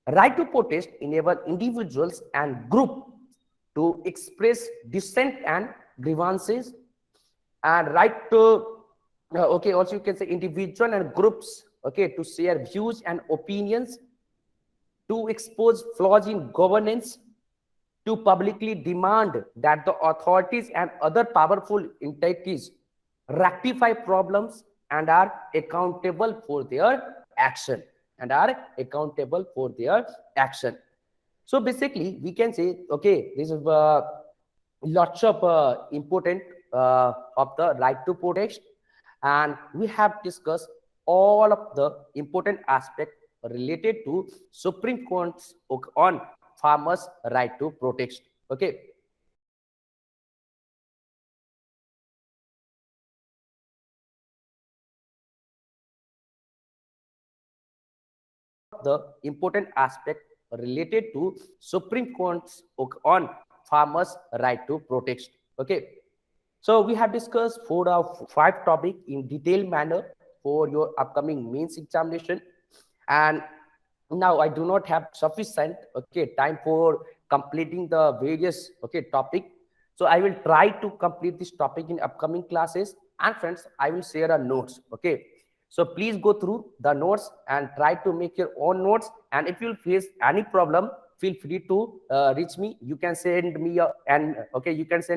[SPEAKER 1] Right to protest enable individuals and group to express dissent and grievances. And right to okay, also you can say individual and groups, okay, to share views and opinions, to expose flaws in governance, to publicly demand that the authorities and other powerful entities rectify problems and are accountable for their action. So basically, we can say, okay, this is lots of important of the right to protest, and we have discussed all of the important aspect related to Supreme Court's on farmers' right to protest. Okay. The important aspect related to Supreme Court's on farmers' right to protest. Okay. So we have discussed 4 or 5 topics in detailed manner for your upcoming mains examination, and now I do not have sufficient time for completing the various topic. So I will try to complete this topic in upcoming classes, and friends, I will share a notes. Okay, so please go through the notes and try to make your own notes, and if you face any problem, feel free to reach me. You can send me and you can send